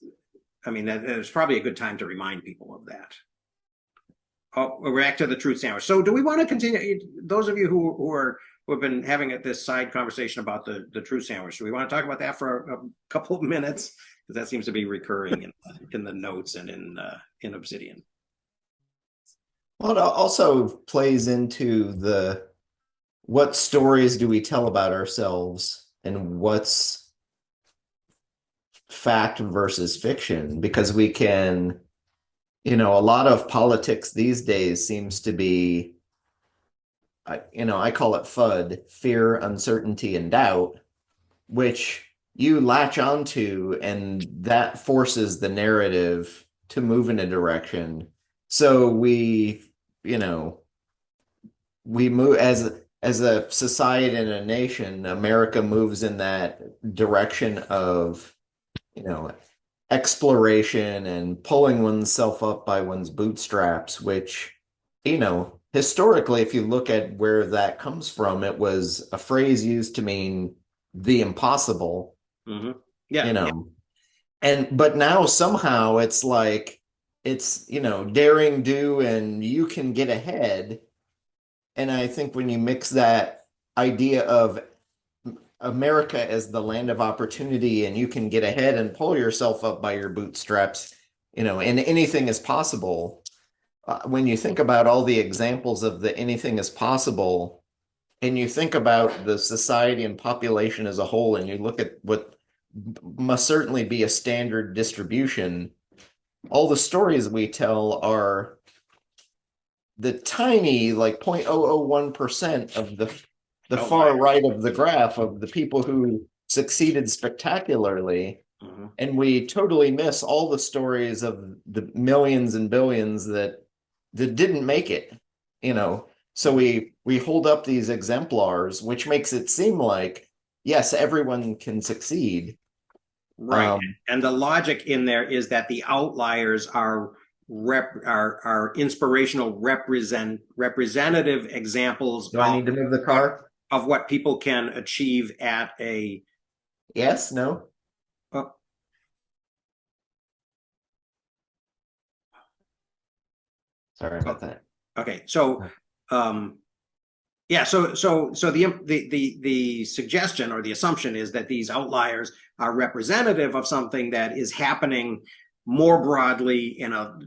[SPEAKER 2] I mean, that's probably a good time to remind people of that. Oh, we're back to the truth sandwich. So, do we want to continue? Those of you who have been having this side conversation about the truth sandwich, do we want to talk about that for a couple of minutes? Because that seems to be recurring in the notes and in Obsidian.
[SPEAKER 5] Well, it also plays into what stories do we tell about ourselves, and what's fact versus fiction, because we can, a lot of politics these days seems to be, I call it FUD, fear, uncertainty, and doubt, which you latch onto, and that forces the narrative to move in a direction. So we move as a society and a nation. America moves in that direction of exploration and pulling oneself up by one's bootstraps, which, historically, if you look at where that comes from, it was a phrase used to mean the impossible.
[SPEAKER 2] Mm-hmm.
[SPEAKER 5] But now somehow it's like, it's, daring do, and you can get ahead. And I think when you mix that idea of America as the land of opportunity, and you can get ahead and pull yourself up by your bootstraps, and anything is possible. When you think about all the examples of the anything is possible, and you think about the society and population as a whole, and you look at what must certainly be a standard distribution, all the stories we tell are the tiny like 0.001% of the far
[SPEAKER 2] Outliers.
[SPEAKER 5] right of the graph of the people who succeeded spectacularly.
[SPEAKER 2] Mhm.
[SPEAKER 5] And we totally miss all the stories of the millions and billions that didn't make it, you know. So we hold up these exemplars, which makes it seem like yes, everyone can succeed.
[SPEAKER 2] Right. And the logic in there is that the outliers are inspirational representative examples
[SPEAKER 5] Do I need to move the car?
[SPEAKER 2] of what people can achieve at a
[SPEAKER 5] Yes, no.
[SPEAKER 2] uh,
[SPEAKER 5] Sorry about that.
[SPEAKER 2] okay. So yeah, so the suggestion or the assumption is that these outliers are representative of something that is happening more broadly in a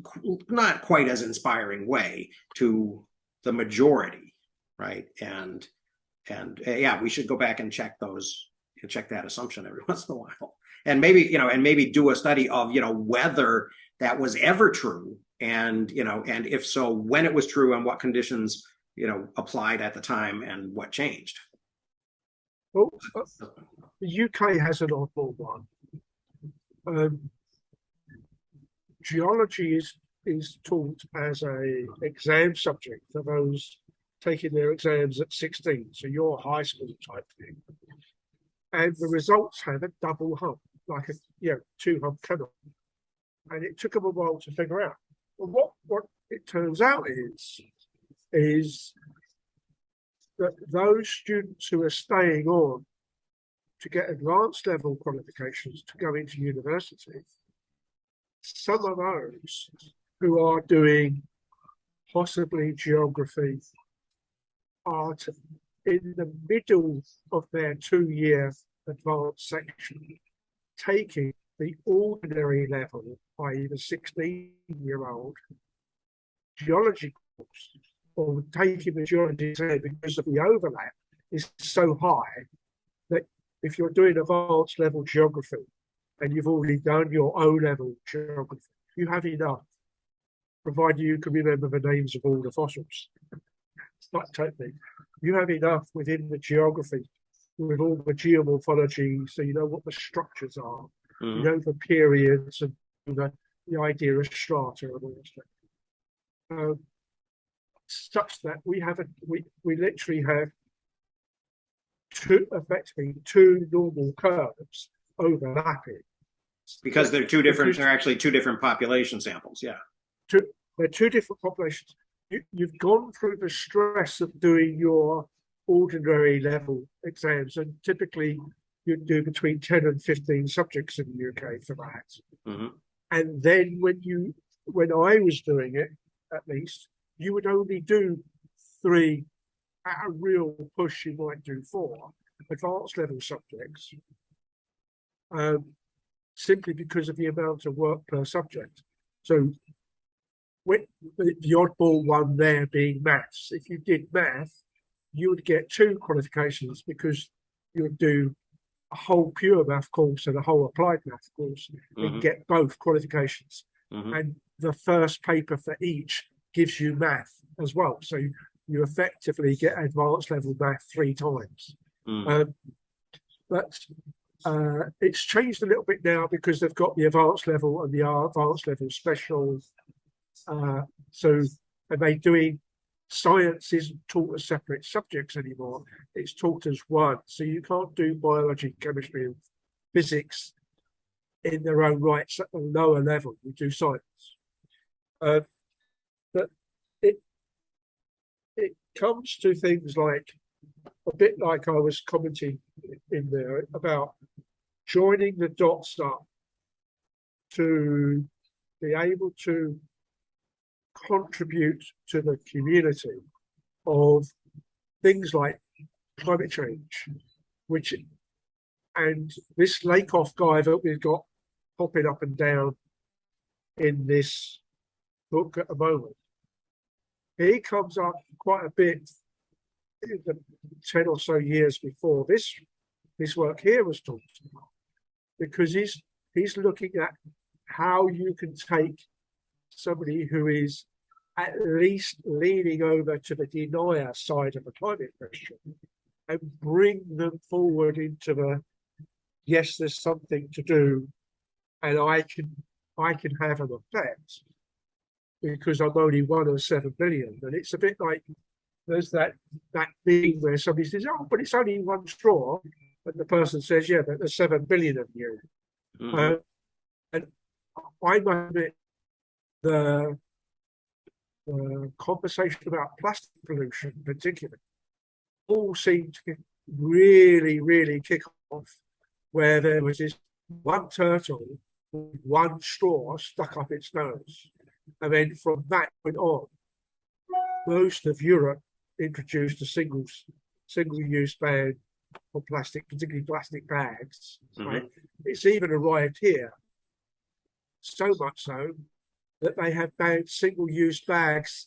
[SPEAKER 2] not quite as inspiring way to the majority, right? And yeah, we should go back and check that assumption every once in a while, and maybe do a study of whether that was ever true, and and if so, when it was true and what conditions applied at the time and what changed.
[SPEAKER 1] Well, the UK has an oddball one. Geology is taught as a exam subject for those taking their exams at 16, so your high school type thing. And the results have a double hump, like a two-hump cutoff. And it took them a while to figure out. Well, what it turns out is that those students who are staying on to get advanced level qualifications to go into university, some of those who are doing possibly geography are in the middle of their 2-year advanced section, taking the ordinary level, i.e. the 16-year-old geology course, or taking the geology exam because of the overlap is so high that if you're doing advanced level geography and you've already done your O-level geography, you have enough, provided you can remember the names of all the fossils. It's not totally. You have enough within the geography with all the geomorphology, so you know what the structures are, you know the periods and the idea of strata and all that stuff. Such that we literally have effectively two normal curves overlapping.
[SPEAKER 2] Because they're two different, they're actually two different population samples, yeah.
[SPEAKER 1] They're two different populations. You've gone through the stress of doing your ordinary level exams, and typically you do between 10 and 15 subjects in the UK for that. And then when I was doing it, at least, you would only do 3 at a real push. You might do 4 advanced level subjects, simply because of the amount of work per subject. So with the oddball one there being maths, if you did math, you would get 2 qualifications because you would do a whole pure math course and a whole applied math course and get both qualifications. And the first paper for each gives you math as well. So you effectively get advanced level math 3 times. But it's changed a little bit now because they've got the advanced level and the advanced level special. So are they doing science isn't taught as separate subjects anymore. It's taught as one. So you can't do biology, chemistry, and physics in their own rights at a lower level. You do science. But it comes to things like, a bit like I was commenting in there about joining the dots up to be able to contribute to the community of things like climate change, and this Lakoff guy that we've got popping up and down in this book at the moment, he comes up quite a bit in the 10 or so years before this work here was talked about, because he's looking at how you can take somebody who is at least leaning over to the denier side of the climate question and bring them forward into the, yes, there's something to do, and I can have an effect because I'm only 1 of 7 billion. And it's a bit like there's that thing where somebody says, oh, but it's only one straw. And the person says, yeah, but there's 7 billion of you. And I must admit, the conversation about plastic pollution in particular all seemed to really, really kick off where there was this one turtle with one straw stuck up its nose. And then from that point on, most of Europe introduced a single-use ban for plastic, particularly plastic bags. Right? It's even arrived here, so much so that they have banned single-use bags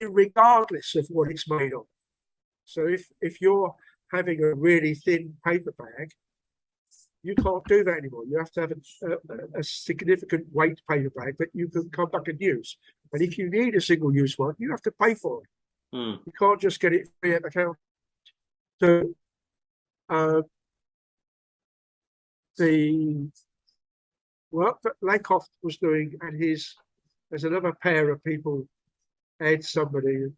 [SPEAKER 1] regardless of what it's made of. So if you're having a really thin paper bag, you can't do that anymore. You have to have a significant weight paper bag that you can come back and use. And if you need a single-use one, you have to pay for it. You can't just get it free at the counter. So the work that Lakoff was doing, and there's another pair of people, Ed somebody,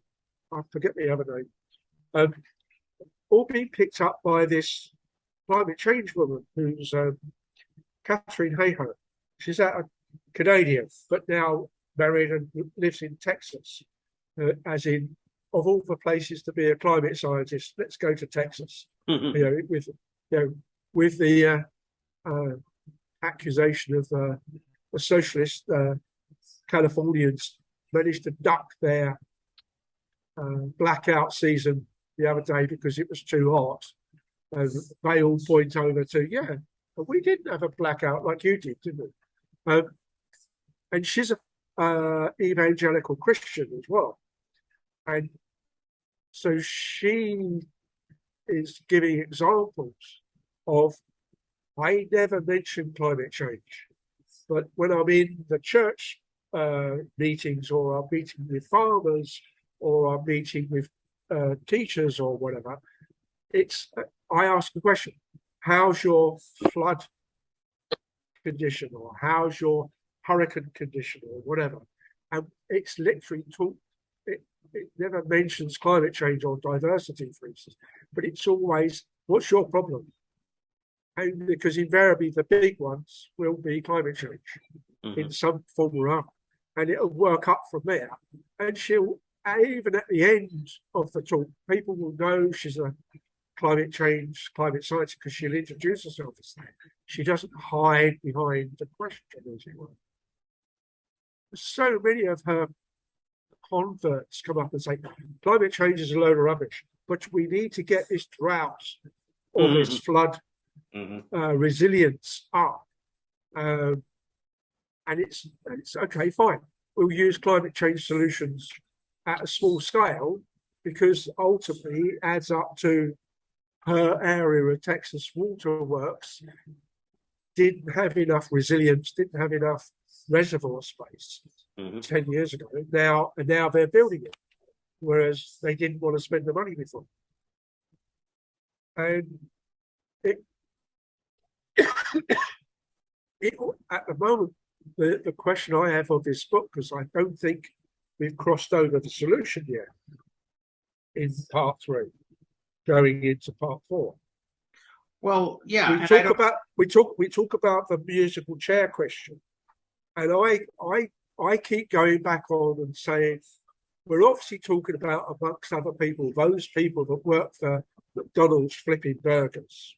[SPEAKER 1] I forget the other name, all being picked up by this climate change woman who's Catherine Hayhoe. She's a Canadian, but now married and lives in Texas, as in, of all the places to be a climate scientist, let's go to Texas. With the accusation of the socialist Californians managed to duck their blackout season the other day because it was too hot. And they all point over to, yeah, but we didn't have a blackout like you did, did we? And she's a evangelical Christian as well. And so she is giving examples of, I never mention climate change, but when I'm in the church meetings, or I'm meeting with farmers, or I'm meeting with teachers or whatever, I ask the question, how's your flood condition, or how's your hurricane condition, or whatever? And it's literally taught. It never mentions climate change or diversity, for instance, but it's always, what's your problem? And because invariably the big ones will be climate change in some form or other, and it'll work up from there. And she'll, even at the end of the talk, people will know she's a climate scientist because she'll introduce herself as that. She doesn't hide behind the question, as it were. So many of her converts come up and say, climate change is a load of rubbish, but we need to get this drought or this flood resilience up. And it's okay, fine. We'll use climate change solutions at a small scale because ultimately it adds up to her area of Texas waterworks didn't have enough resilience, didn't have enough reservoir space 10 years ago. Now they're building it, whereas they didn't want to spend the money before. And at the moment, the question I have of this book, because I don't think we've crossed over the solution yet in part 3, going into part 4.
[SPEAKER 2] Well, yeah,
[SPEAKER 1] we talk about the musical chair question, and I keep going back on and saying we're obviously talking about, amongst other people, those people that work for McDonald's flipping burgers.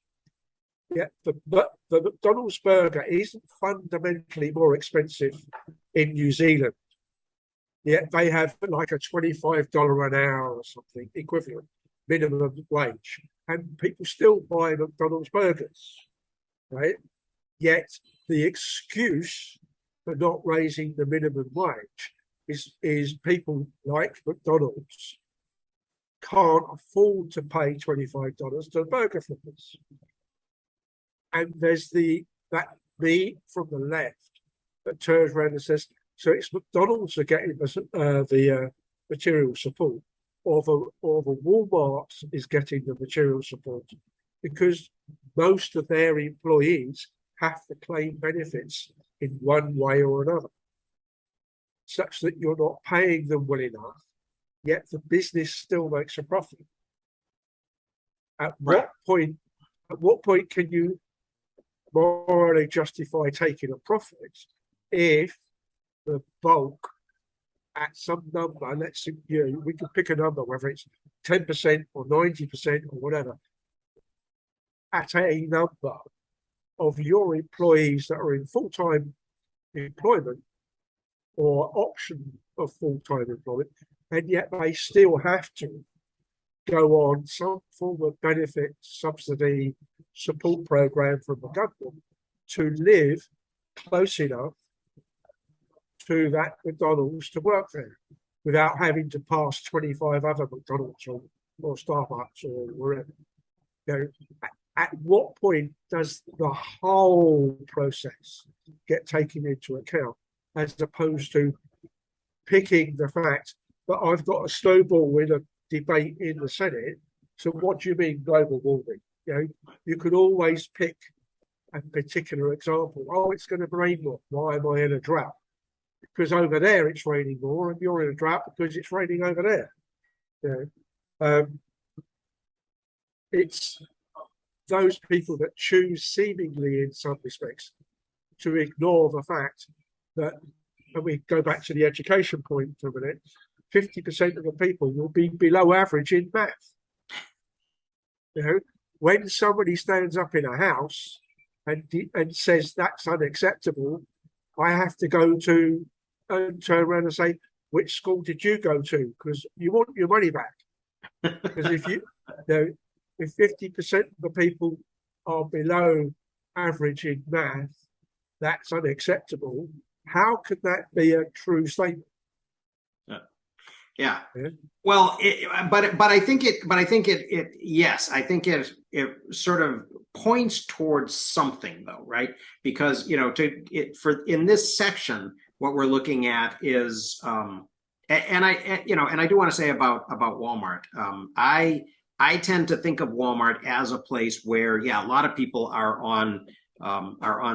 [SPEAKER 1] Yeah, but the McDonald's burger isn't fundamentally more expensive in New Zealand. Yet they have like a $25 an hour or something equivalent minimum wage, and people still buy McDonald's burgers, right? Yet the excuse for not raising the minimum wage is people like McDonald's can't afford to pay $25 to burger flippers. And there's that me from the left that turns around and says, So it's McDonald's are getting the material support, or the Walmart is getting the material support, because most of their employees have to claim benefits in one way or another, such that you're not paying them well enough, yet the business still makes a profit. At what point can you morally justify taking a profit if the bulk at some number, we can pick a number, whether it's 10% or 90% or whatever, at a number of your employees that are in full-time employment or option of full-time employment, and yet they still have to go on some form of benefit subsidy support program from the government to live close enough to that McDonald's to work there without having to pass 25 other McDonald's or Starbucks or wherever. You know, at what point does the whole process get taken into account, as opposed to picking the fact that I've got a snowball in a debate in the Senate? So what do you mean global warming? You know, you could always pick a particular example. Oh, it's going to rain more. Why am I in a drought? Because over there it's raining more, and you're in a drought because it's raining over there. You know, it's those people that choose, seemingly in some respects, to ignore the fact that, and we go back to the education point for a minute, 50% of the people will be below average in math. You know, when somebody stands up in a house and says that's unacceptable, I have to go to and turn around and say, which school did you go to? Because you want your money back. Because if if 50% of the people are below average in math, that's unacceptable. How could that be a true statement?
[SPEAKER 2] Yeah. Well, but I think it yes, I think it sort of points towards something, though, right? Because, you know, for in this section, what we're looking at is and I do want to say about Walmart. I tend to think of Walmart as a place where, yeah, a lot of people are on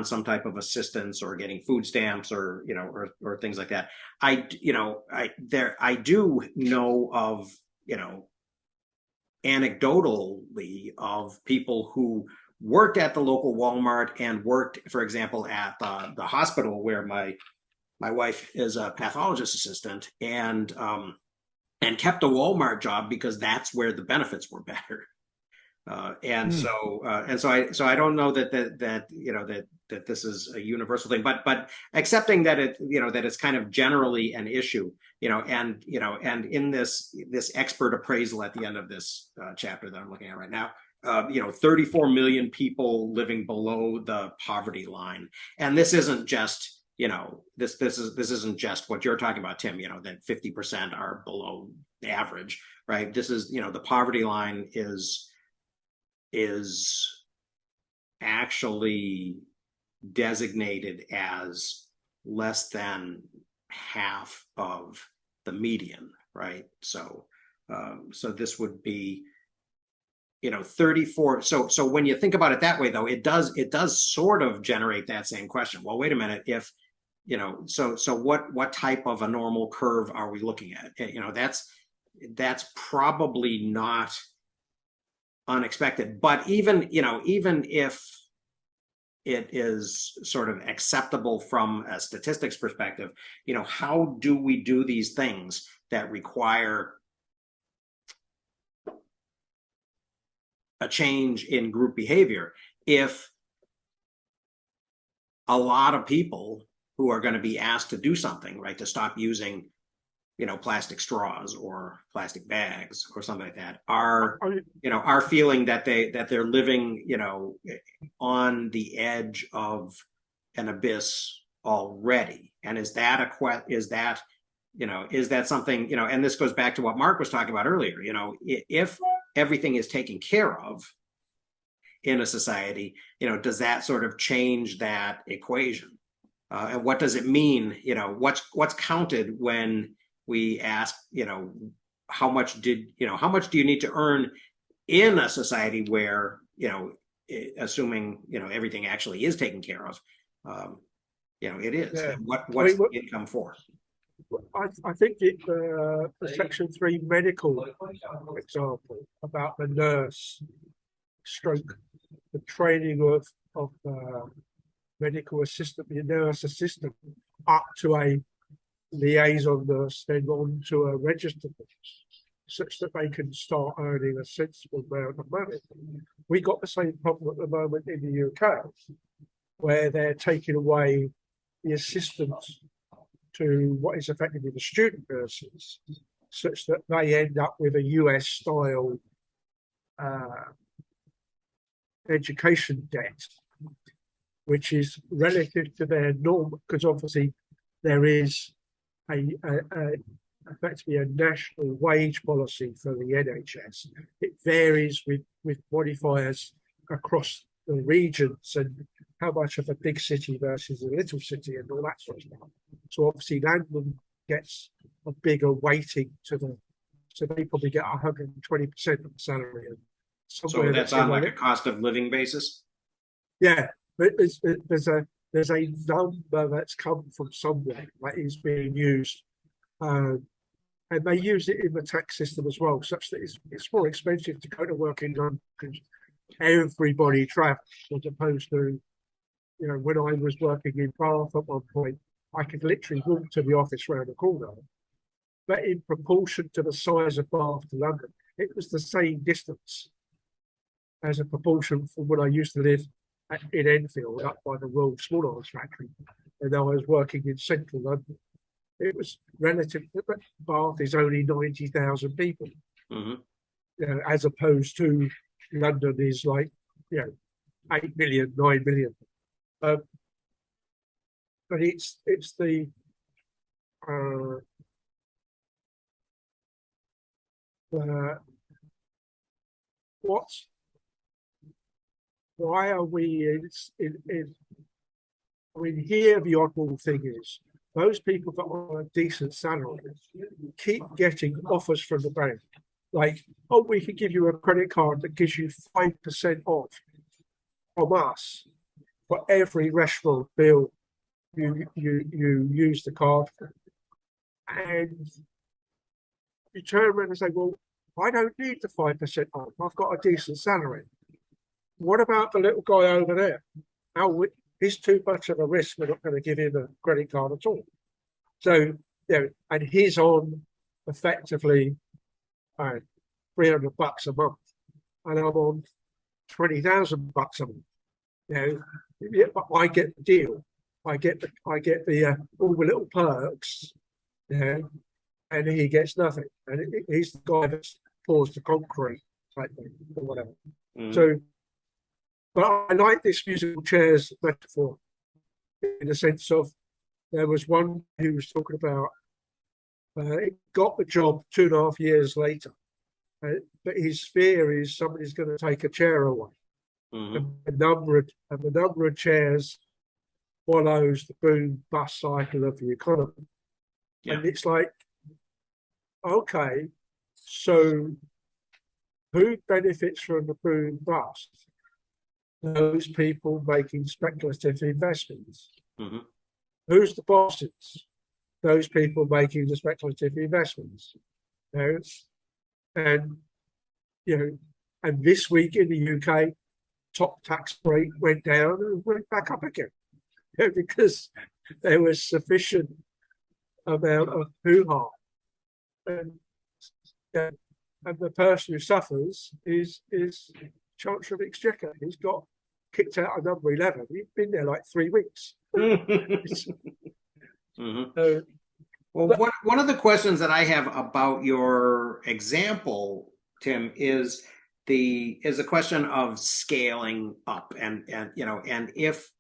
[SPEAKER 2] some type of assistance or getting food stamps or, you know, or things like that. I do know of, you know, anecdotally of people who worked at the local Walmart and worked, for example, at the hospital where my wife is a pathologist assistant, and kept a Walmart job because that's where the benefits were better. So I don't know that you know that this is a universal thing, but accepting that it's kind of generally an issue, and in this expert appraisal at the end of this chapter that I'm looking at right now, 34 million people living below the poverty line, and this isn't just this isn't just what you're talking about, Tim. That 50% are below the average, right? This is the poverty line is actually designated as less than half of the median, right? So this would be 34. So when you think about it that way, though, it does sort of generate that same question. Well, wait a minute, if so what type of a normal curve are we looking at? That's probably not unexpected, but even if it is sort of acceptable from a statistics perspective, how do we do these things that require a change in group behavior if a lot of people who are going to be asked to do something, right, to stop using plastic straws or plastic bags or something like that, are feeling that they're living on the edge of an abyss already? And is that something, and this goes back to what Mark was talking about earlier, if everything is taken care of in a society, does that sort of change that equation? and what does it mean? What's counted when we ask, how much do you need to earn in a society where, assuming, everything actually is taken care of, it is.
[SPEAKER 1] Yeah.
[SPEAKER 2] And what's the income for?
[SPEAKER 1] I think the Section 3 medical example about the nurse stroke, the training of medical assistant, the nurse assistant, up to a liaison nurse, then on to a registered nurse, such that they can start earning a sensible amount of money. We got the same problem at the moment in the UK, where they're taking away the assistants to what is effectively the student nurses, such that they end up with a US style education debt, which is relative to their norm, because obviously there is effectively a national wage policy for the NHS. It varies with modifiers across the regions and how much of a big city versus a little city and all that sort of stuff. So obviously London gets a bigger weighting so they probably get 120% of the salary.
[SPEAKER 2] So that's on like a cost of living basis?
[SPEAKER 1] Yeah, but there's a number that's come from somewhere that is being used, and they use it in the tax system as well, such that it's more expensive to go to work in London because everybody travels, as opposed to, when I was working in Bath at one point, I could literally walk to the office round the corner. But in proportion to the size of Bath to London, it was the same distance as a proportion from when I used to live in Enfield, up by the Royal Small Arms Factory, and I was working in central London. It was relative. Bath is only 90,000 people, as opposed to London is like 8 million, 9 million. But it's the why are we here the oddball thing is those people that are on a decent salary keep getting offers from the bank like, oh, we can give you a credit card that gives you 5% off from us for every restaurant bill you use the card for. And you turn around and say, well, I don't need the 5% off. I've got a decent salary. What about the little guy over there? He's too much of a risk. We're not going to give him a credit card at all. So, and he's on effectively $300 a month, and I'm on $20,000 a month. But I get the deal. I get the all the little perks, and he gets nothing. And he's the guy that pours the concrete type thing or whatever. So. But I like this musical chairs metaphor in the sense of there was one who was talking about got the job 2.5 years later, but his fear is somebody's going to take a chair away. And the number of chairs follows the boom bust cycle of the economy. Yeah. And it's like, okay, so who benefits from the boom bust? Those people making speculative investments. Who's the bosses? Those people making the speculative investments. And this week in the UK, top tax rate went down and went back up again, because there was sufficient amount of hoo-ha. And the person who suffers is Chancellor of Exchequer. He's got kicked out of number 11. He's been there like 3 weeks.
[SPEAKER 2] Well, one of the questions that I have about your example, Tim, is the question of scaling up, and if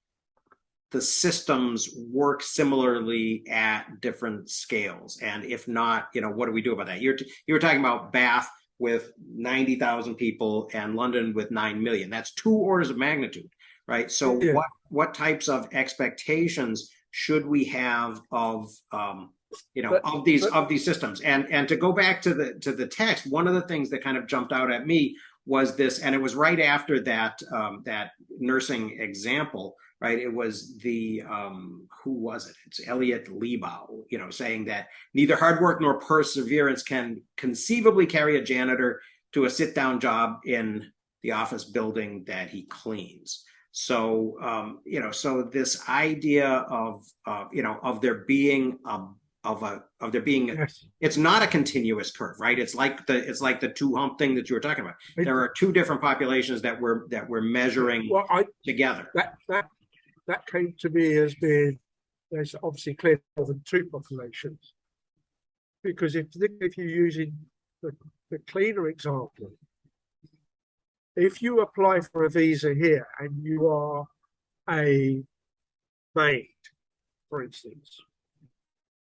[SPEAKER 2] the systems work similarly at different scales, and if not, what do we do about that? You were talking about Bath with 90,000 people and London with 9 million. That's 2 orders of magnitude, right? So what types of expectations should we have of
[SPEAKER 1] But-
[SPEAKER 2] of these systems? And to go back to the text, one of the things that kind of jumped out at me was this, and it was right after that that nursing example, right? It was the who was it? It's Elliot Liebau, saying that neither hard work nor perseverance can conceivably carry a janitor to a sit-down job in the office building that he cleans. So so this idea of there being
[SPEAKER 1] Yes.
[SPEAKER 2] it's not a continuous curve, right? It's like the two hump thing that you were talking about. There are two different populations that we're measuring together.
[SPEAKER 1] That came to me as being, there's obviously clearly more than two populations, because if you're using the cleaner example, if you apply for a visa here and you are a maid, for instance,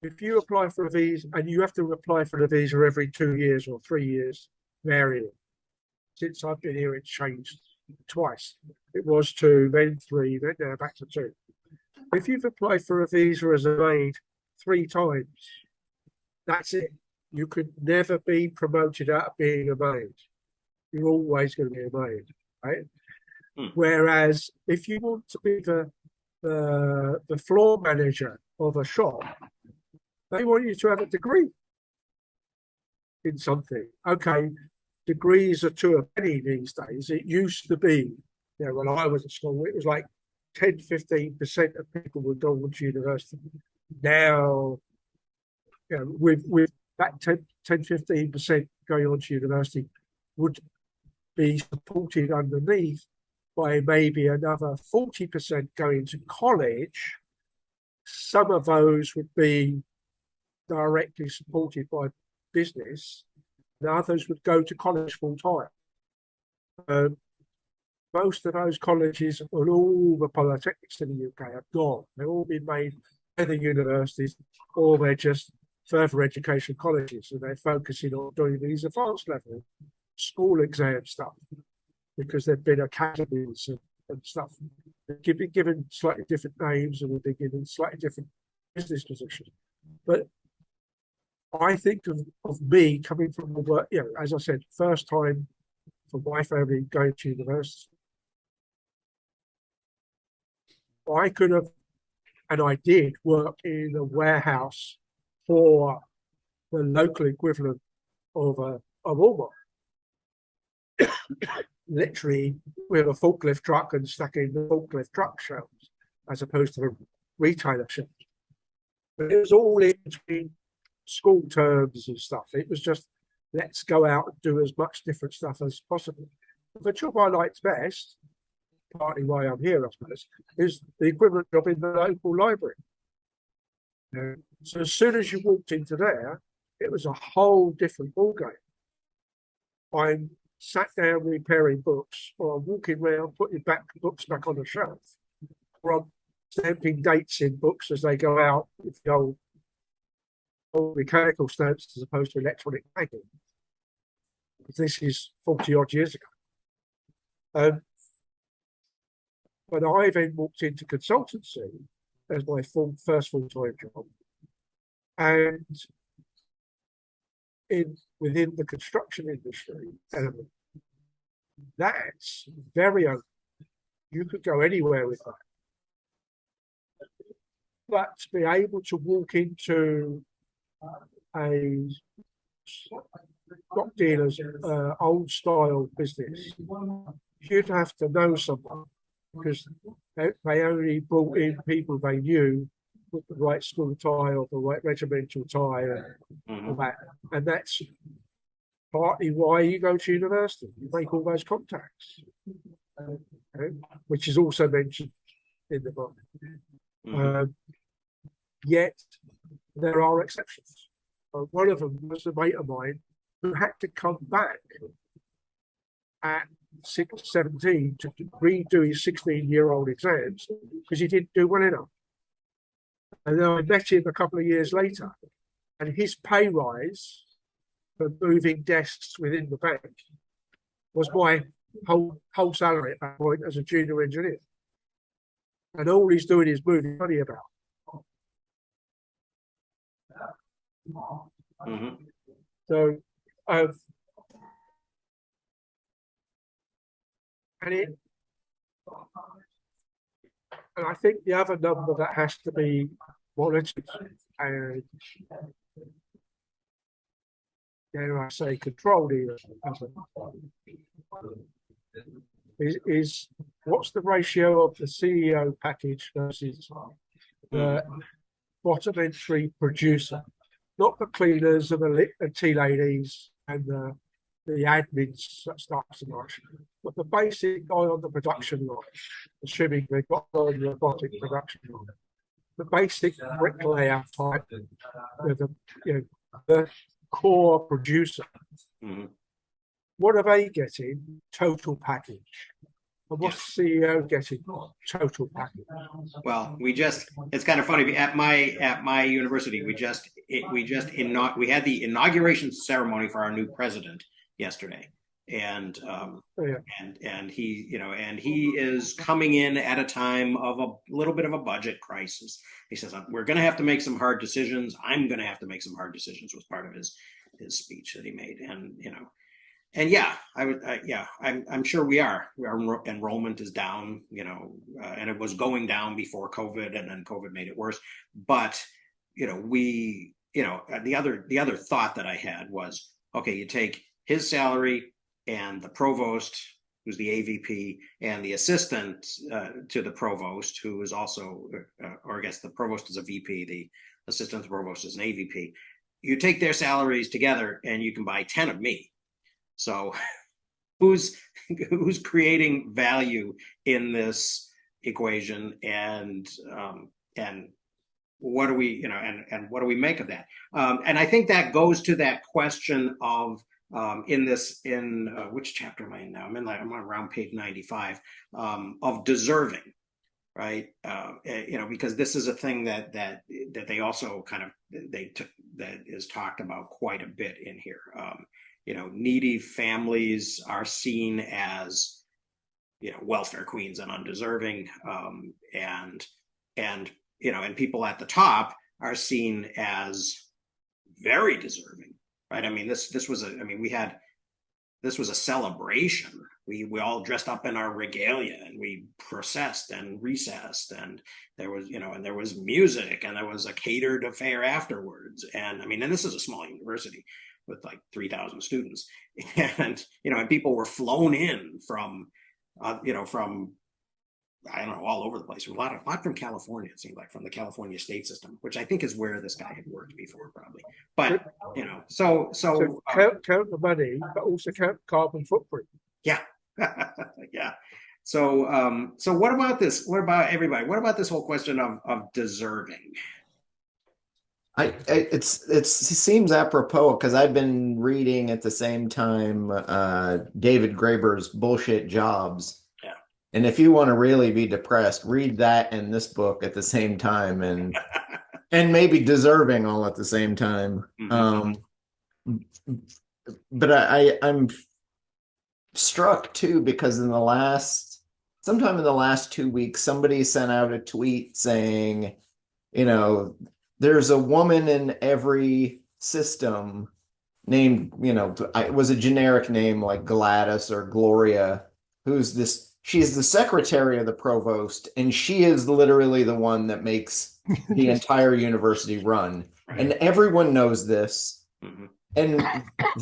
[SPEAKER 1] if you apply for a visa, and you have to apply for the visa every 2 years or 3 years, varying. Since I've been here, it's changed twice. It was 2, then 3, then now back to 2. If you've applied for a visa as a maid 3 times, that's it. You could never be promoted out of being a maid. You're always going to be a maid, right? Whereas if you want to be the floor manager of a shop, they want you to have a degree in something. Okay, degrees are to a penny these days. It used to be, when I was at school, it was like 10-15% of people would go on to university. Now, with that 10-15% going on to university would be supported underneath by maybe another 40% going to college. Some of those would be directly supported by business, and others would go to college full time. Most of those colleges and all the polytechnics in the UK have gone. They've all been made either universities or they're just further education colleges, and they're focusing on doing these advanced level school exam stuff because they've been academies and stuff. They've been given slightly different names and they've been given slightly different business positions. But I think of me coming from the work, as I said, first time for my family going to university. I could have, and I did, work in a warehouse for the local equivalent of a Walmart. Literally with a forklift truck and stuck in the forklift truck shelves as opposed to the retailer shelves. But it was all in between school terms and stuff. It was just, let's go out and do as much different stuff as possible. The job I liked best, partly why I'm here, I suppose, is the equivalent job in the local library. So as soon as you walked into there, it was a whole different ballgame. I'm sat down repairing books, or I'm walking around putting books back on the shelf, or I'm stamping dates in books as they go out with the old mechanical stamps as opposed to electronic tagging. This is 40 odd years ago. But I then walked into consultancy as my first full-time job, and within the construction industry element, that's very open. You could go anywhere with that. But to be able to walk into a stock dealer's old style business, you'd have to know someone, because they only brought in people they knew with the right school tie or the right regimental tie and all that. And that's partly why you go to university. You make all those contacts, which is also mentioned in the book. Yet there are exceptions. One of them was a mate of mine who had to come back at 17 to redo his 16-year-old exams because he didn't do well enough. And then I met him a couple of years later, and his pay rise for moving desks within the bank was my whole salary at that point as a junior engineer. And all he's doing is moving money about.
[SPEAKER 2] Mhm.
[SPEAKER 1] So, and it, and I think the other number that has to be monitored and, dare I say, controlled here is what's the ratio of the CEO package versus the bottom entry producer, not the cleaners and the tea ladies and the admins that stuff so much, but the basic guy on the production line, assuming they've got on the robotic production line, the basic bricklayer type, the core producer.
[SPEAKER 2] Mhm.
[SPEAKER 1] What are they getting total package? And what's the CEO getting total package?
[SPEAKER 2] Well, it's kind of funny at my university, we had the inauguration ceremony for our new president yesterday. And
[SPEAKER 1] Yeah.
[SPEAKER 2] and he is coming in at a time of a little bit of a budget crisis. He says, we're going to have to make some hard decisions. I'm going to have to make some hard decisions, was part of his speech that he made. And yeah, I'm sure we are. Our enrollment is down, and it was going down before COVID, and then COVID made it worse. But the other thought that I had was, okay, you take his salary and the provost, who's the AVP, and the assistant to the provost, who is also, or I guess the provost is a VP, the assistant to the provost is an AVP. You take their salaries together, and you can buy 10 of me. So who's creating value in this equation, and what do we, and what do we make of that? And I think that goes to that question of which chapter am I in now? I'm on around page 95 of deserving, right? Because this is a thing that they also kind of that is talked about quite a bit in here. Needy families are seen as, welfare queens and undeserving, and people at the top are seen as very deserving, right? I mean, this was a celebration. We all dressed up in our regalia, and we processed and recessed, and there was music, and there was a catered affair afterwards. And and this is a small university with like 3,000 students, and people were flown in from I don't know, all over the place. A lot from California. It seemed like from the California state system, which I think is where this guy had worked before, probably. But so
[SPEAKER 1] count the money, but also count carbon footprint.
[SPEAKER 2] Yeah, yeah. So what about this? What about everybody? What about this whole question of deserving?
[SPEAKER 5] It seems apropos because I've been reading at the same time David Graeber's Bullshit Jobs.
[SPEAKER 2] Yeah.
[SPEAKER 5] And if you want to really be depressed, read that and this book at the same time, and maybe Deserving all at the same time.
[SPEAKER 2] Mm-hmm.
[SPEAKER 5] But I'm struck too because sometime in the last 2 weeks, somebody sent out a tweet saying, there's a woman in every system named, it was a generic name like Gladys or Gloria, she's the secretary of the provost, and she is literally the one that makes the entire university run. Right. And everyone knows this. Mm-hmm. And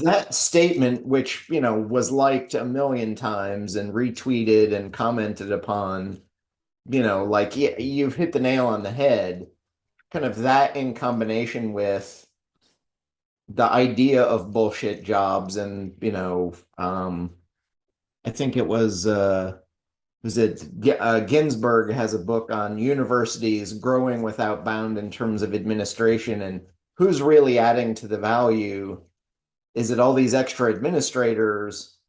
[SPEAKER 5] that statement, which, was liked a million times and retweeted and commented upon, you've hit the nail on the head. Kind of that in combination with the idea of bullshit jobs, and I think it was Ginsburg has a book on universities growing without bound in terms of administration, and who's really adding to the value. Is it all these extra administrators,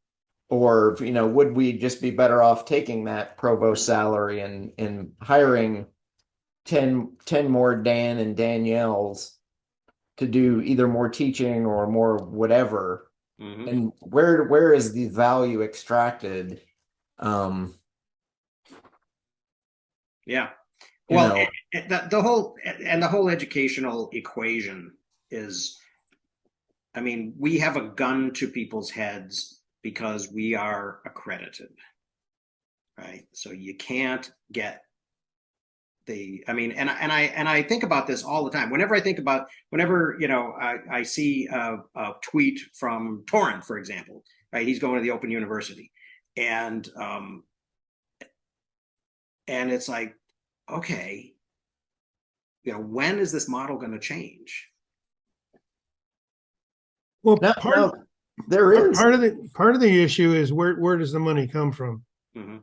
[SPEAKER 5] or would we just be better off taking that provost salary and hiring 10 more Dan and Danielles to do either more teaching or more whatever? Mm-hmm. And where is the value extracted?
[SPEAKER 2] Yeah. Well, the whole educational equation I mean, we have a gun to people's heads because we are accredited, right? So you can't get I mean, and I think about this all the time. Whenever I see a tweet from Torrent, for example, right? He's going to the Open University, and it's like, okay, when is this model going to change?
[SPEAKER 3] Well,
[SPEAKER 5] No, there is.
[SPEAKER 3] part of the issue is where does the money come from?
[SPEAKER 2] Mm-hmm.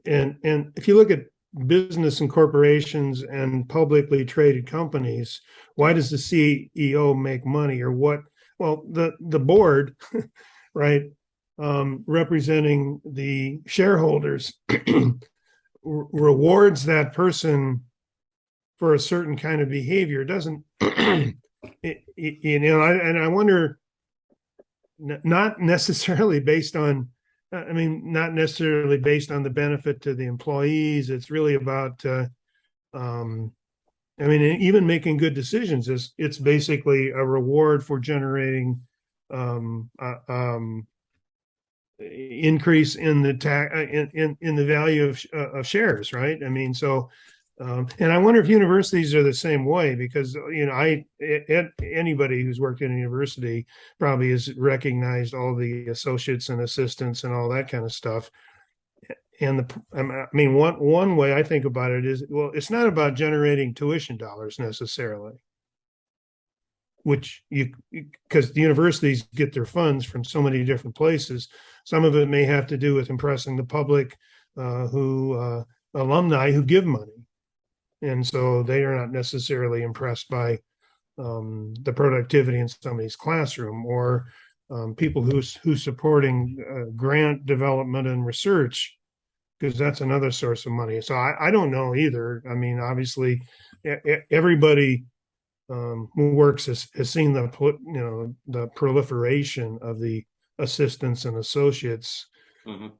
[SPEAKER 3] And if you look at business and corporations and publicly traded companies, why does the CEO make money, or what? Well, the board, right, representing the shareholders, rewards that person for a certain kind of behavior. Doesn't and I wonder, not necessarily based on, not necessarily based on the benefit to the employees. It's really about, even making good decisions it's basically a reward for generating increase in the in the value of shares, right? And I wonder if universities are the same way, because anybody who's worked in a university probably has recognized all the associates and assistants and all that kind of stuff. And one way I think about it is, well, it's not about generating tuition dollars necessarily, because the universities get their funds from so many different places. Some of it may have to do with impressing the public, alumni who give money. And so they are not necessarily impressed by the productivity in somebody's classroom, or people who's supporting grant development and research, because that's another source of money. So I don't know either. I mean, obviously, everybody who works has seen the proliferation of the assistants and associates,
[SPEAKER 2] and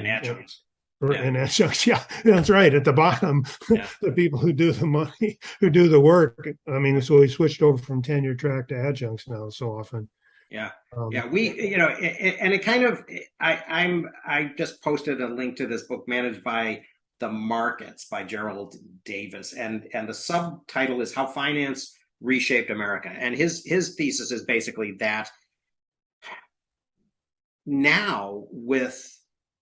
[SPEAKER 2] adjuncts.
[SPEAKER 3] And adjuncts, yeah, that's right. At the bottom, the people who do the money, who do the work. I mean, so we switched over from tenure track to adjuncts now so often.
[SPEAKER 2] We, and it kind of, I just posted a link to this book, Managed by the Markets, by Gerald Davis, and the subtitle is How Finance Reshaped America. And his thesis is basically that now with,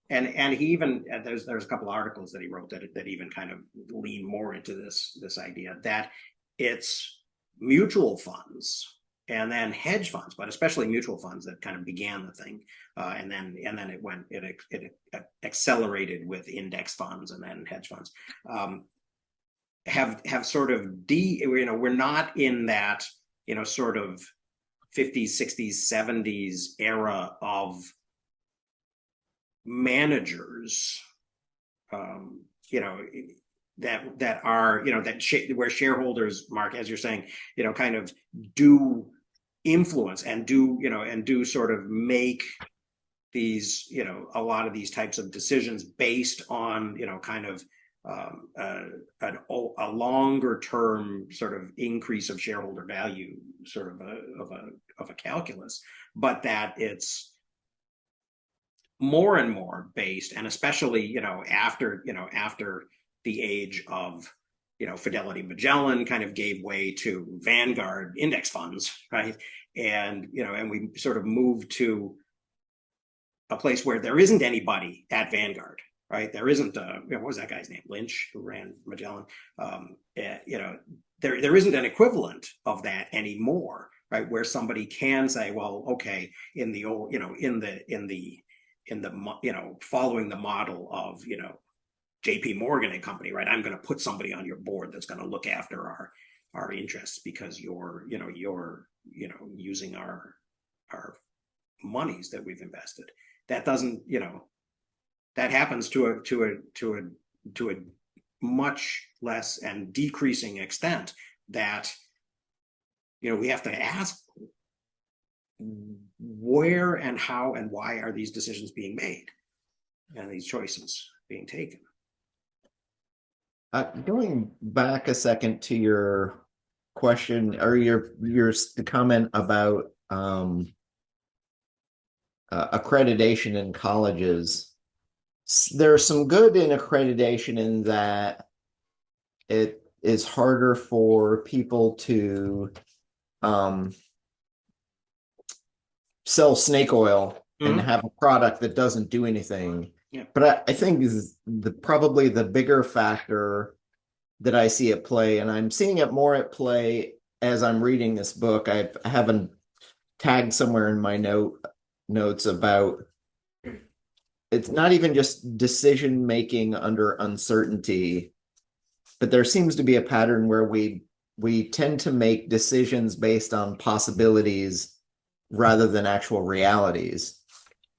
[SPEAKER 2] and he even, there's a couple of articles that he wrote that even kind of lean more into this idea that it's mutual funds and then hedge funds, but especially mutual funds, that kind of began the thing, and then it accelerated with index funds and then hedge funds. Have sort of we're not in that sort of 50s, 60s, 70s era of managers, that are where shareholders, Mark, as you're saying, kind of do influence and do sort of make these, a lot of these types of decisions based on kind of a longer term sort of increase of shareholder value, sort of a calculus, but that it's more and more based, and especially after the age of Fidelity Magellan kind of gave way to Vanguard index funds, right? And we sort of moved to a place where there isn't anybody at Vanguard, right? There isn't what was that guy's name, Lynch, who ran Magellan. There isn't an equivalent of that anymore, right? Where somebody can say, well, okay, in the old, following the model of JP Morgan and company, right? I'm going to put somebody on your board that's going to look after our interests because you're using our monies that we've invested. That doesn't, that happens to a much less and decreasing extent, that we have to ask, where and how and why are these decisions being made and these choices being taken?
[SPEAKER 5] Going back a second to your question or your comment about accreditation in colleges. There's some good in accreditation in that it is harder for people to sell snake oil and have a product that doesn't do anything.
[SPEAKER 2] Yeah.
[SPEAKER 5] But I think is probably the bigger factor that I see at play, and I'm seeing it more at play as I'm reading this book. I haven't tagged somewhere in my notes about it's not even just decision making under uncertainty, but there seems to be a pattern where we tend to make decisions based on possibilities rather than actual realities.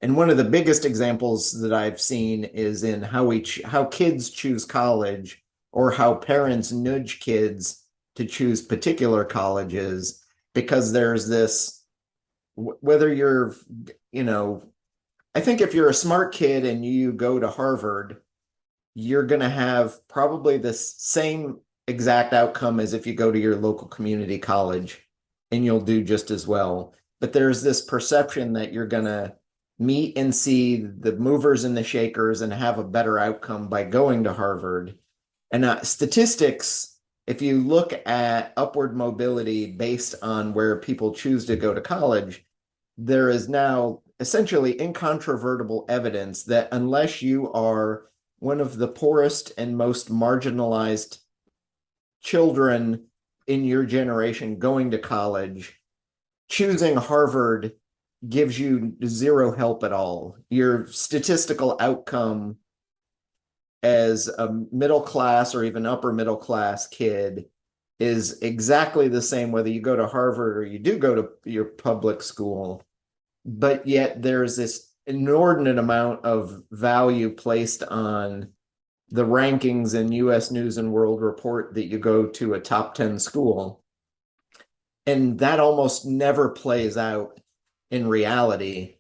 [SPEAKER 5] And one of the biggest examples that I've seen is in how kids choose college, or how parents nudge kids to choose particular colleges, because there's this, whether you're, I think if you're a smart kid and you go to Harvard, you're going to have probably the same exact outcome as if you go to your local community college, and you'll do just as well. But there's this perception that you're going to meet and see the movers and the shakers and have a better outcome by going to Harvard. And statistics, if you look at upward mobility based on where people choose to go to college, there is now essentially incontrovertible evidence that unless you are one of the poorest and most marginalized children in your generation going to college, choosing Harvard gives you zero help at all. Your statistical outcome as a middle class or even upper middle class kid is exactly the same whether you go to Harvard or you do go to your public school. But yet there's this inordinate amount of value placed on the rankings in US News and World Report that you go to a top 10 school. And that almost never plays out in reality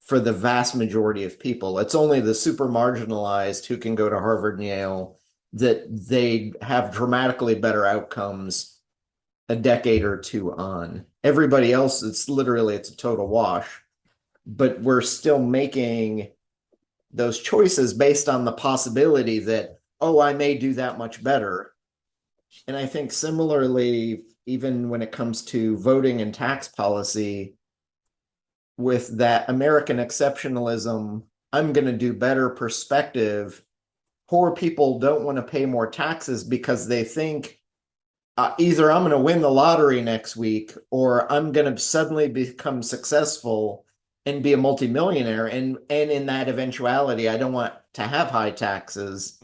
[SPEAKER 5] for the vast majority of people. It's only the super marginalized who can go to Harvard and Yale that they have dramatically better outcomes a decade or two on. Everybody else, it's a total wash. But we're still making those choices based on the possibility that, oh, I may do that much better. And I think similarly, even when it comes to voting and tax policy, with that American exceptionalism, I'm going to do better perspective, poor people don't want to pay more taxes because they think either I'm going to win the lottery next week or I'm going to suddenly become successful and be a multimillionaire. And in that eventuality, I don't want to have high taxes.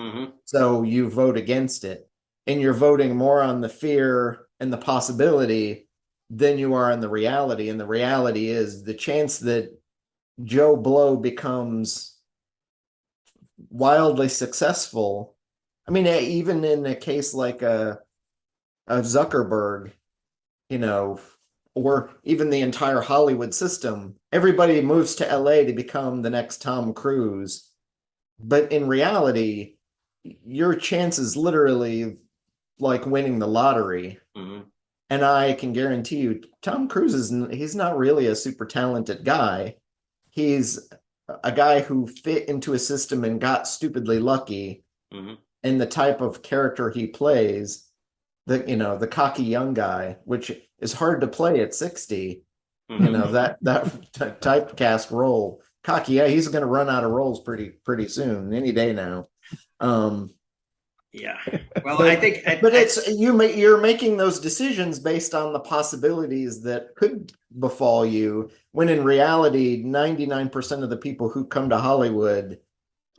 [SPEAKER 5] So you vote against it. And you're voting more on the fear and the possibility than you are on the reality. And the reality is the chance that Joe Blow becomes wildly successful. I mean, even in a case like a Zuckerberg, or even the entire Hollywood system, everybody moves to LA to become the next Tom Cruise. But in reality, your chance is literally like winning the lottery. And I can guarantee you, Tom Cruise he's not really a super talented guy. He's a guy who fit into a system and got stupidly lucky. And the type of character he plays, the cocky young guy, which is hard to play at 60. That typecast role. Cocky, yeah, he's going to run out of roles pretty soon, any day now.
[SPEAKER 2] Yeah. Well, I think,
[SPEAKER 5] but you're making those decisions based on the possibilities that could befall you, when in reality, 99% of the people who come to Hollywood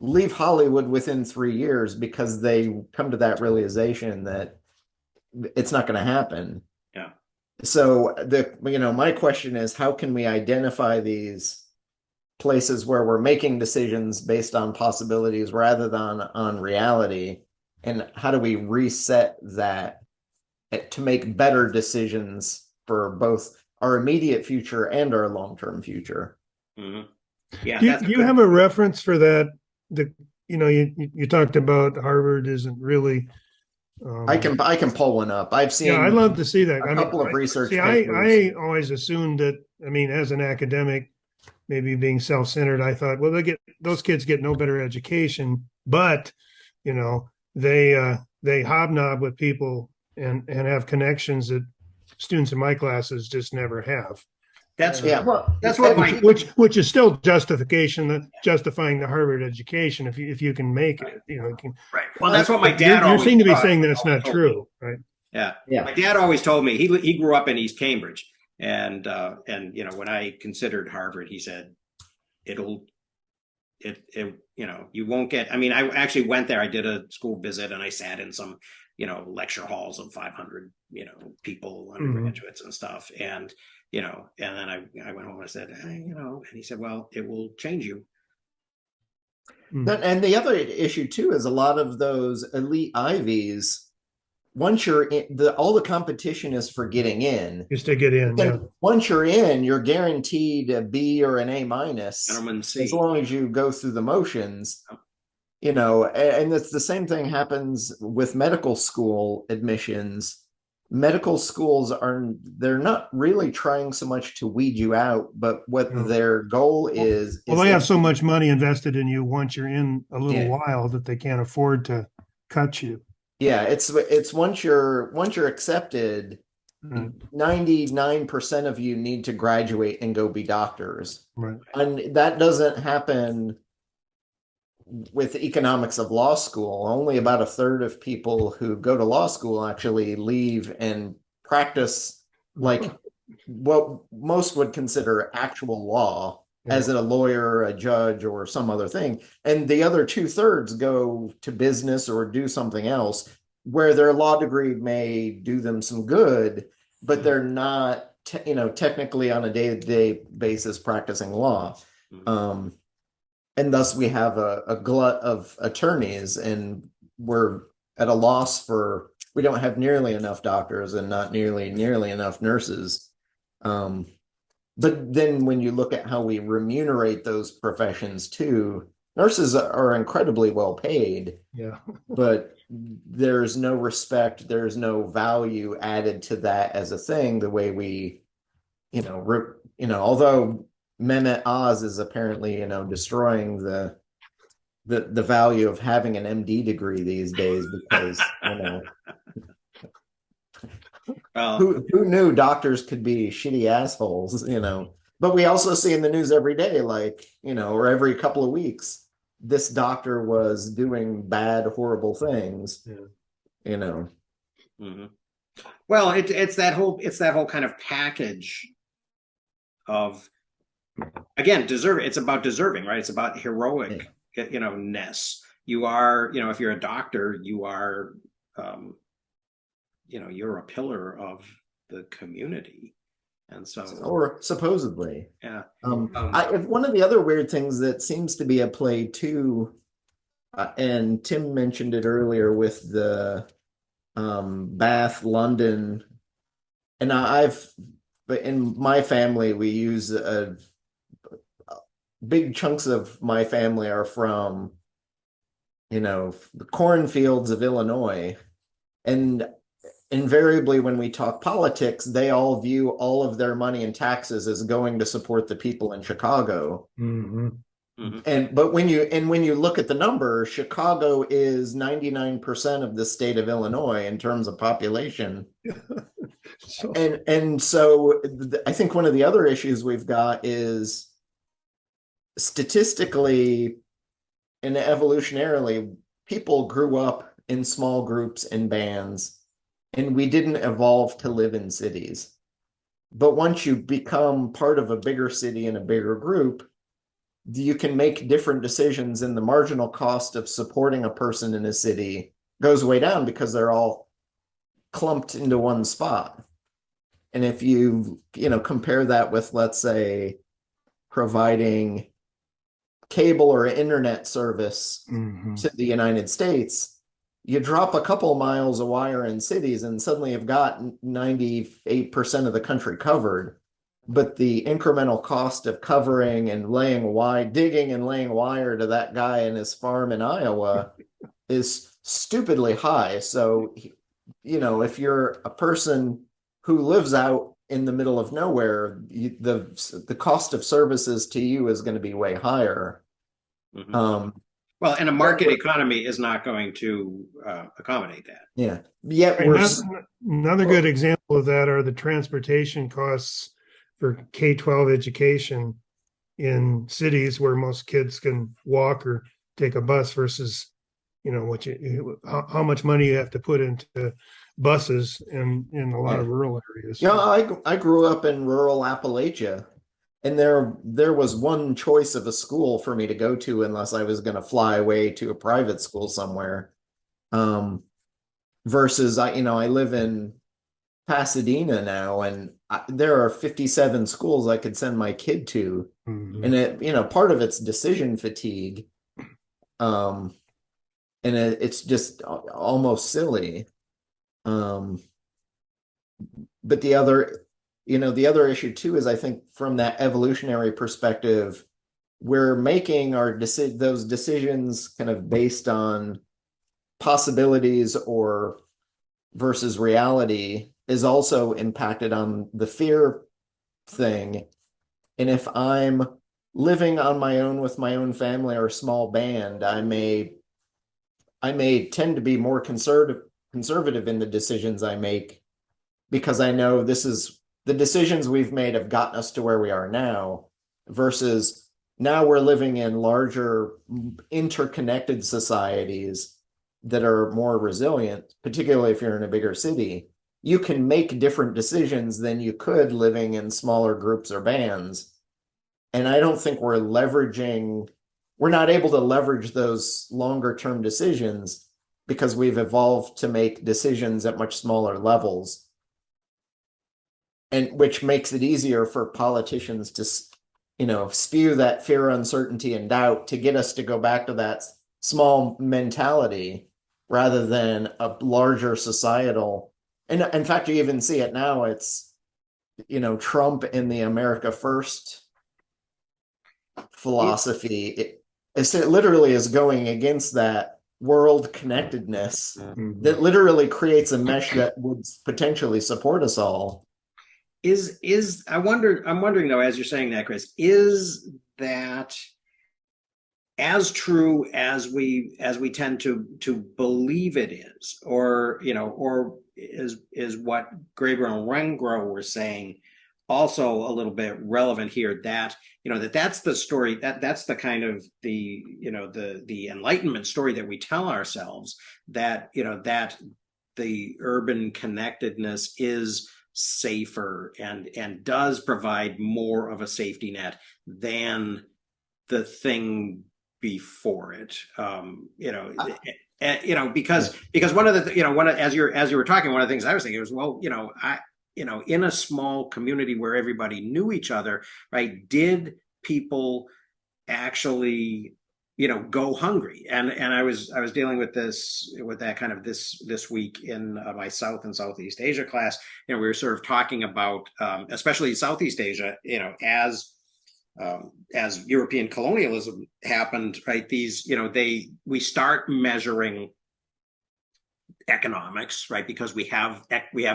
[SPEAKER 5] leave Hollywood within 3 years because they come to that realization that it's not going to happen.
[SPEAKER 2] Yeah.
[SPEAKER 5] So my question is, how can we identify these places where we're making decisions based on possibilities rather than on reality? And how do we reset that to make better decisions for both our immediate future and our long-term future?
[SPEAKER 2] Yeah.
[SPEAKER 3] Do you have a reference for that? You talked about Harvard isn't really
[SPEAKER 5] I can pull one up. I've seen
[SPEAKER 3] Yeah, I'd love to see that.
[SPEAKER 5] a couple of research
[SPEAKER 3] see,
[SPEAKER 5] papers.
[SPEAKER 3] I always assumed that, I mean, as an academic, maybe being self-centered, I thought, well, those kids get no better education, but you know, they hobnob with people and have connections that students in my classes just never have.
[SPEAKER 2] That's
[SPEAKER 5] Yeah, well,
[SPEAKER 2] that's what my
[SPEAKER 3] Which is still justification that justifying the Harvard education if you can make it, you know. You can,
[SPEAKER 2] right. Well, that's what my
[SPEAKER 3] you
[SPEAKER 2] dad always
[SPEAKER 3] seem to be
[SPEAKER 2] thought.
[SPEAKER 3] saying that's not
[SPEAKER 2] Told me.
[SPEAKER 3] true, right?
[SPEAKER 2] Yeah.
[SPEAKER 5] Yeah.
[SPEAKER 2] My dad always told me he grew up in East Cambridge, and you know, when I considered Harvard, he said you know, you won't get. I mean, I actually went there. I did a school visit, and I sat in some, you know, lecture halls of 500, you know, people, undergraduates and stuff, and you know, and then I went home and I said, hey, you know, and he said, well, it will change you.
[SPEAKER 5] And the other issue too is a lot of those elite Ivies. Once you're in, all the competition is for getting in.
[SPEAKER 3] Just to get in. Yeah.
[SPEAKER 5] Once you're in, you're guaranteed a B or an A minus
[SPEAKER 2] C.
[SPEAKER 5] as long as you go through the motions. You know, and it's the same thing happens with medical school admissions. Medical schools they're not really trying so much to weed you out, but what their goal is.
[SPEAKER 3] Well, they have so much money invested in you once you're in a little while that they can't afford to cut you.
[SPEAKER 5] Yeah, it's once you're accepted, 99% of you need to graduate and go be doctors.
[SPEAKER 3] Right.
[SPEAKER 5] And that doesn't happen with economics of law school. Only about a third of people who go to law school actually leave and practice like what most would consider actual law as a lawyer, a judge, or some other thing. And the other 2/3 go to business or do something else where their law degree may do them some good, but they're not, technically on a day-to-day basis practicing law. And thus we have a glut of attorneys, and we're at a loss we don't have nearly enough doctors and not nearly enough nurses. But then when you look at how we remunerate those professions too, nurses are incredibly well paid.
[SPEAKER 3] Yeah.
[SPEAKER 5] But there's no respect, there's no value added to that as a thing, the way we, although Mehmet Oz is apparently, destroying the value of having an MD degree these days because,
[SPEAKER 2] Well,
[SPEAKER 5] who knew doctors could be shitty assholes, But we also see in the news every day, like, or every couple of weeks, this doctor was doing bad, horrible things,
[SPEAKER 2] Mm-hmm. Well, it's that whole kind of package of, again, it's about deserving, right? It's about heroic, ness. You are, if you're a doctor, you are, you're a pillar of the community. And so,
[SPEAKER 5] or supposedly,
[SPEAKER 2] yeah.
[SPEAKER 5] One of the other weird things that seems to be at play too, and Tim mentioned it earlier with the Bath, London, and but in my family, we use big chunks of my family are from, the cornfields of Illinois, and invariably when we talk politics, they all view all of their money and taxes as going to support the people in Chicago. But when you look at the number, Chicago is 99% of the state of Illinois in terms of population. And so I think one of the other issues we've got is statistically and evolutionarily, people grew up in small groups and bands, and we didn't evolve to live in cities. But once you become part of a bigger city and a bigger group, you can make different decisions, and the marginal cost of supporting a person in a city goes way down because they're all clumped into one spot. And if you, compare that with, let's say, providing cable or internet service to the United States, you drop a couple miles of wire in cities and suddenly you've got 98% of the country covered. But the incremental cost of covering and digging and laying wire to that guy in his farm in Iowa is stupidly high. So, if you're a person who lives out in the middle of nowhere, the cost of services to you is going to be way higher.
[SPEAKER 2] Mhm.
[SPEAKER 5] Um,
[SPEAKER 2] Well, and a market economy is not going to accommodate that.
[SPEAKER 5] yeah. Yet
[SPEAKER 3] Right, another good example of that are the transportation costs for K-12 education in cities where most kids can walk or take a bus versus, how much money you have to put into buses in a lot of rural areas.
[SPEAKER 5] I grew up in rural Appalachia, and there was one choice of a school for me to go to unless I was going to fly away to a private school somewhere. Versus I live in Pasadena now, and there are 57 schools I could send my kid to,
[SPEAKER 3] Mhm.
[SPEAKER 5] and part of it's decision fatigue, and it's just almost silly. But the other issue too is I think from that evolutionary perspective, we're making those decisions kind of based on possibilities or versus reality is also impacted on the fear thing. And if I'm living on my own with my own family or small band, I may tend to be more conservative in the decisions I make because I know this is the decisions we've made have gotten us to where we are now versus now we're living in larger interconnected societies that are more resilient, particularly if you're in a bigger city. You can make different decisions than you could living in smaller groups or bands. And I don't think we're not able to leverage those longer term decisions because we've evolved to make decisions at much smaller levels. And which makes it easier for politicians to, spew that fear, uncertainty, and doubt to get us to go back to that small mentality rather than a larger societal. And in fact, you even see it now. It's, Trump in the America First philosophy. It literally is going against that world connectedness that literally creates a mesh that would potentially support us all.
[SPEAKER 2] I'm wondering though, as you're saying that, Chris, is that as true as we tend to believe it is, or is what Graeber and Rengro were saying also a little bit relevant here, that that's the story, that's the kind of the Enlightenment story that we tell ourselves, that that the urban connectedness is safer and does provide more of a safety net than the thing before it. Because one of the as you were talking, one of the things I was thinking was, well, in a small community where everybody knew each other, right? Did people actually go hungry? And I was dealing with that kind of this week in my South and Southeast Asia class. We were sort of talking about especially Southeast Asia, as European colonialism happened, right? We start measuring economics, right? Because we have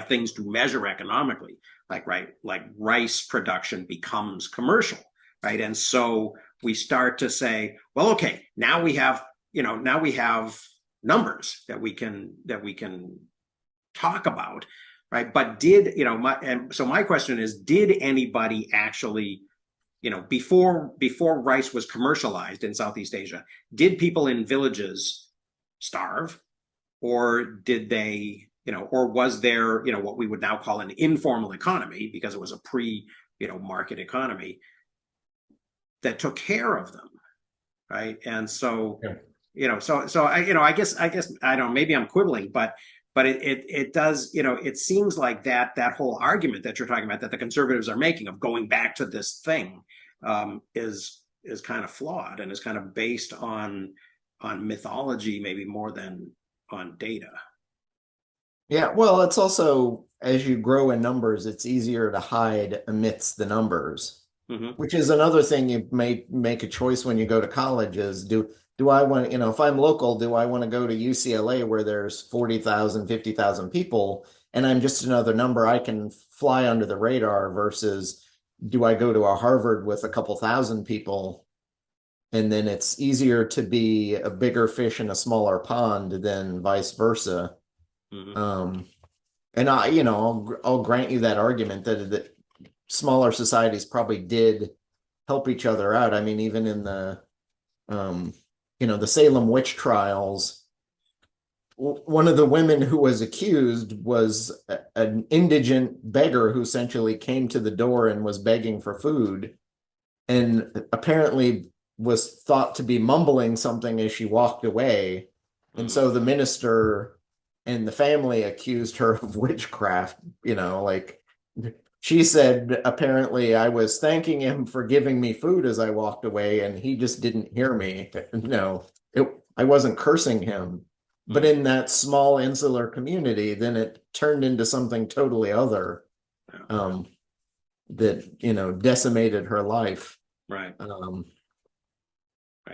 [SPEAKER 2] things to measure economically, like rice production becomes commercial, right? And so we start to say, well, okay, now we have numbers that we can talk about, right? But my question is, did anybody actually, before rice was commercialized in Southeast Asia, did people in villages starve, or did they, or was there, what we would now call an informal economy, because it was a market economy that took care of them, right? And so, I guess I don't know, maybe I'm quibbling, but it does, it seems like that whole argument that you're talking about, that the conservatives are making of going back to this thing, is kind of flawed, and is kind of based on mythology, maybe more than on data.
[SPEAKER 5] Yeah, well, it's also, as you grow in numbers, it's easier to hide amidst the numbers, which is another thing you may make a choice when you go to college is, do do I want, if I'm local, do I want to go to UCLA where there's 40,000, 50,000 people and I'm just another number I can fly under the radar versus do I go to a Harvard with a couple thousand people and then it's easier to be a bigger fish in a smaller pond than vice versa. And I'll grant you that argument that smaller societies probably did help each other out. I mean, even in the the Salem witch trials, one of the women who was accused was an indigent beggar who essentially came to the door and was begging for food and apparently was thought to be mumbling something as she walked away. And so the minister and the family accused her of witchcraft, like she said, apparently I was thanking him for giving me food as I walked away and he just didn't hear me. No, I wasn't cursing him. But in that small insular community, then it turned into something totally other that, decimated her life.
[SPEAKER 2] Right. And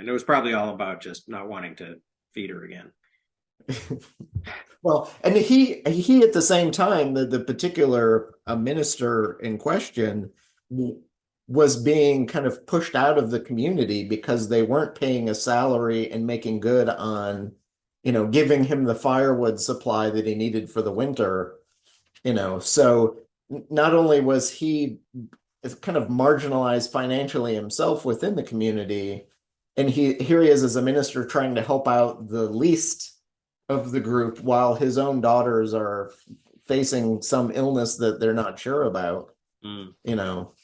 [SPEAKER 2] it was probably all about just not wanting to feed her again.
[SPEAKER 5] Well, and he at the same time, the particular minister in question was being kind of pushed out of the community because they weren't paying a salary and making good on, giving him the firewood supply that he needed for the winter, so not only was he kind of marginalized financially himself within the community, and here he is as a minister trying to help out the least of the group while his own daughters are facing some illness that they're not sure about.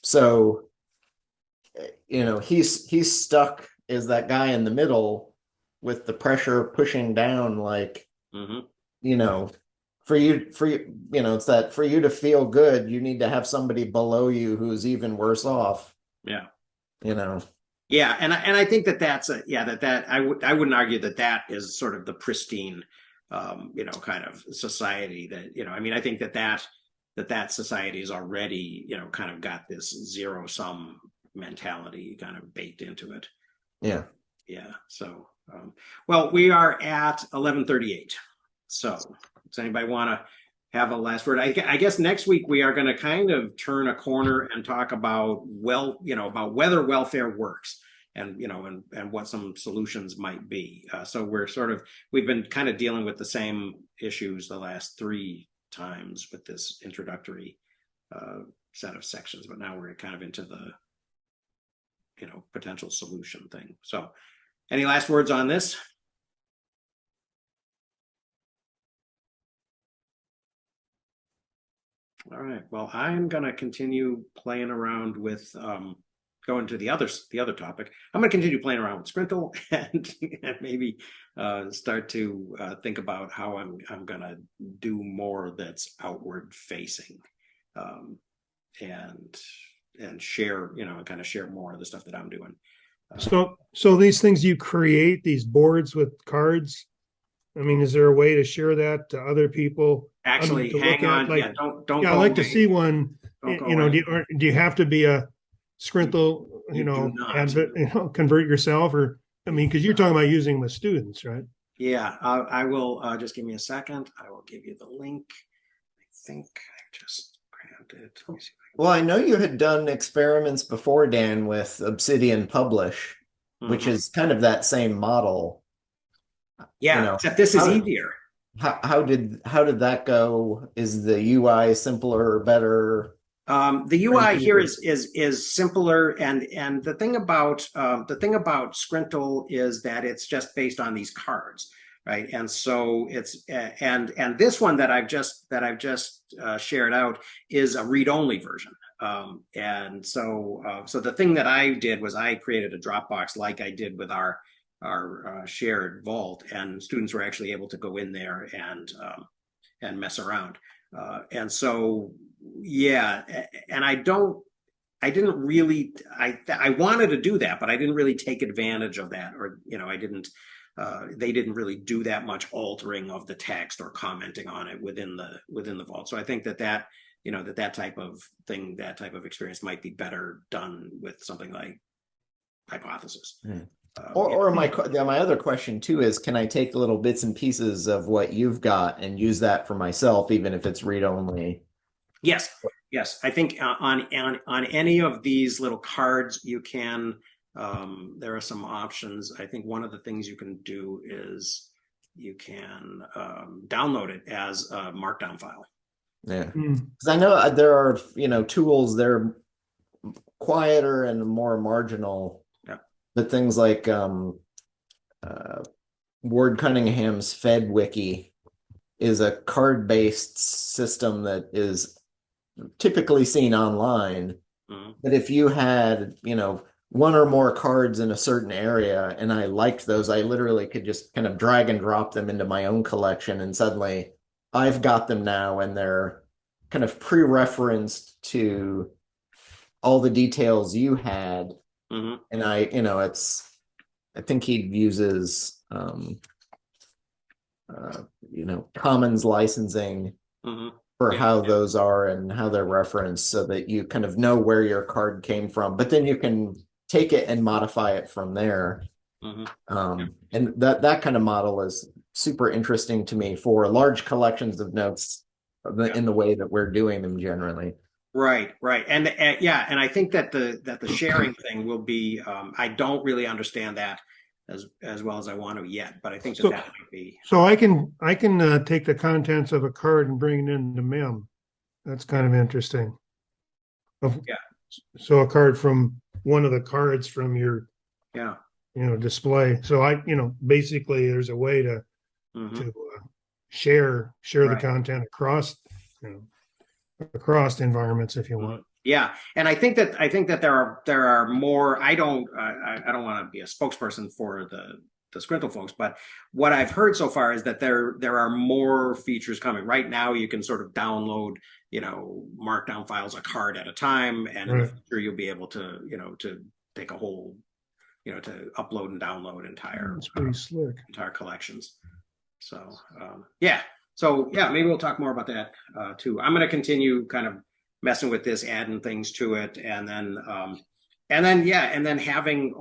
[SPEAKER 5] So he's stuck as that guy in the middle with the pressure pushing down, like for you it's that for you to feel good you need to have somebody below you who's even worse off.
[SPEAKER 2] Yeah.
[SPEAKER 5] Yeah,
[SPEAKER 2] and I think that's I wouldn't argue that is sort of the pristine, kind of society that I mean I think that society is already kind of got this zero sum mentality kind of baked into it.
[SPEAKER 5] Yeah.
[SPEAKER 2] So, well, we are at 11:38. So, does anybody want to have a last word? I guess next week we are going to kind of turn a corner and talk about about whether welfare works and and what some solutions might be. So we've been kind of dealing with the same issues the last 3 times with this introductory set of sections, but now we're kind of into the potential solution thing. So, any last words on this? All right. Well, I'm going to continue playing around with going to the other topic. I'm going to continue playing around with Scrintal and maybe start to think about how I'm going to do more that's outward facing, and share kind of share more of the stuff that I'm doing.
[SPEAKER 3] So these things you create, these boards with cards, I mean, is there a way to share that to other people?
[SPEAKER 2] Actually, hang on. Like, don't.
[SPEAKER 3] Yeah, I'd like to see one. Do you have to be a Scrintal, convert yourself, or I mean, because you're talking about using with students, right?
[SPEAKER 2] Yeah, I will. Just give me a second. I will give you the link. I think I just grabbed it. Let me see.
[SPEAKER 5] Well, I know you had done experiments before, Dan, with Obsidian Publish, which is kind of that same model.
[SPEAKER 2] Yeah, except this is easier.
[SPEAKER 5] How did that go? Is the UI simpler or better?
[SPEAKER 2] The UI here is simpler, and the thing about Scrintal is that it's just based on these cards, right? And so it's and this one that I've just shared out is a read-only version. And so the thing that I did was I created a Dropbox like I did with our shared vault, and students were actually able to go in there and mess around. And so, yeah, and I wanted to do that, but I didn't really take advantage of that, or they didn't really do that much altering of the text or commenting on it within the vault. So I think that type of thing, that type of experience might be better done with something like Hypothesis.
[SPEAKER 5] Or my other question too is, can I take little bits and pieces of what you've got and use that for myself, even if it's read only?
[SPEAKER 2] Yes, yes. I think on any of these little cards, you can. There are some options. I think one of the things you can do is you can download it as a markdown file.
[SPEAKER 5] Yeah, because I know there are tools, they're quieter and more marginal.
[SPEAKER 2] Yeah.
[SPEAKER 5] But things like Ward Cunningham's FedWiki is a card-based system that is typically seen online.
[SPEAKER 2] Mhm.
[SPEAKER 5] But if you had, one or more cards in a certain area and I liked those, I literally could just kind of drag and drop them into my own collection, and suddenly I've got them now and they're kind of pre-referenced to all the details you had.
[SPEAKER 2] Mhm.
[SPEAKER 5] And I think he uses commons licensing
[SPEAKER 2] Mhm.
[SPEAKER 5] for
[SPEAKER 2] Yeah,
[SPEAKER 5] how those are and how they're referenced, so that you kind of know where your card came from, but then you can take it and modify it from there.
[SPEAKER 2] Mhm.
[SPEAKER 5] And that kind of model is super interesting to me for large collections of notes in the way that we're doing them generally.
[SPEAKER 2] Right, and yeah, and I think that the sharing thing will be. I don't really understand that as well as I want to yet, but I think that might be.
[SPEAKER 3] So I can take the contents of a card and bring it into Mem. That's kind of interesting.
[SPEAKER 2] Yeah.
[SPEAKER 3] So a card from one of the cards from your display. So basically there's a way to share the content across environments if you want.
[SPEAKER 2] Yeah, and I think that there are more. I don't want to be a spokesperson for the Scrintal folks, but what I've heard so far is that there are more features coming. Right now, you can sort of download markdown files a card at a time, and in the future you'll be able to to take a whole to upload and download entire entire collections. So maybe we'll talk more about that too. I'm going to continue kind of messing with this, adding things to it, and then having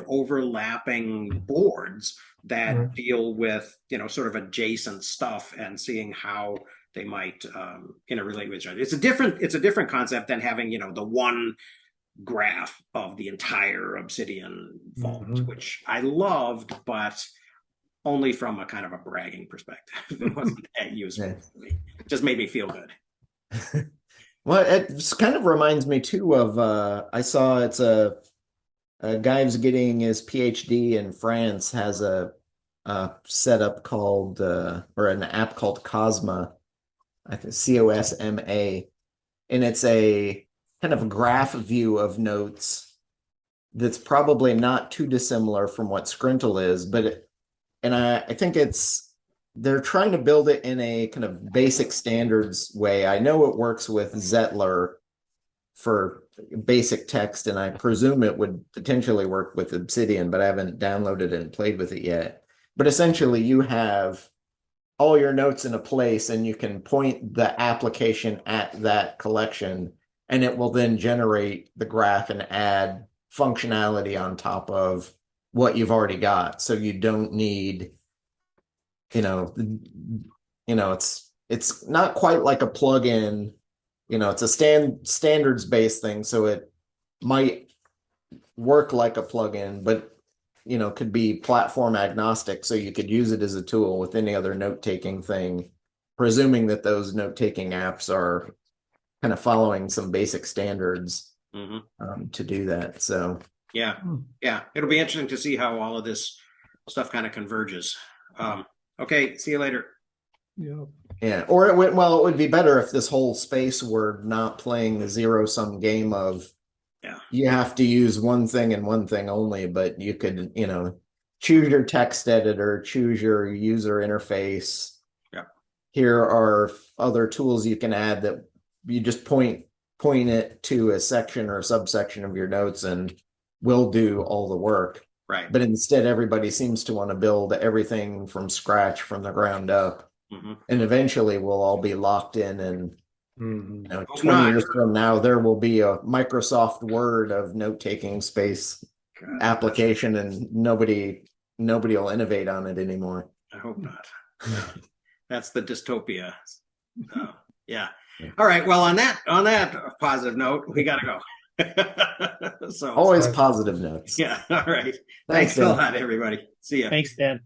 [SPEAKER 2] overlapping boards that deal with sort of adjacent stuff and seeing how they might relate with each other. It's a different concept than having the one graph of the entire Obsidian vault, which I loved, but only from a kind of a bragging perspective. It wasn't that useful for me. It just made me feel good.
[SPEAKER 5] Well, it kind of reminds me too of I saw it's a guy who's getting his PhD in France has a setup called or an app called Cosma, I think COSMA, and it's a kind of a graph view of notes that's probably not too dissimilar from what Scrintal is, but I think they're trying to build it in a kind of basic standards way. I know it works with Zettler for basic text, and I presume it would potentially work with Obsidian, but I haven't downloaded it and played with it yet. But essentially, you have all your notes in a place, and you can point the application at that collection, and it will then generate the graph and add functionality on top of what you've already got. So you don't need it's not quite like a plugin. It's a standards based thing, so it might work like a plugin, but could be platform agnostic, so you could use it as a tool with any other note-taking thing, presuming that those note-taking apps are kind of following some basic standards to do that. So
[SPEAKER 2] yeah, it'll be interesting to see how all of this stuff kind of converges. Okay, see you later.
[SPEAKER 5] Yeah, or it would be better if this whole space were not playing the zero-sum game of you have to use one thing and one thing only, but you could, choose your text editor, choose your user interface.
[SPEAKER 2] Yeah.
[SPEAKER 5] Here are other tools you can add that you just point it to a section or a subsection of your notes and we'll do all the work.
[SPEAKER 2] Right.
[SPEAKER 5] But instead, everybody seems to want to build everything from scratch, from the ground up. And eventually we'll all be locked in, and 20 years from now, there will be a Microsoft Word of note-taking space.
[SPEAKER 2] God.
[SPEAKER 5] application, and nobody will innovate on it anymore.
[SPEAKER 2] I hope not. No. That's the dystopia. Yeah. All right. Well, on that positive note, we got to go. So
[SPEAKER 5] Always positive notes.
[SPEAKER 2] yeah. All right.
[SPEAKER 5] Thanks,
[SPEAKER 2] Thanks a
[SPEAKER 5] Dan.
[SPEAKER 2] lot, everybody. See ya.
[SPEAKER 6] Thanks, Dan.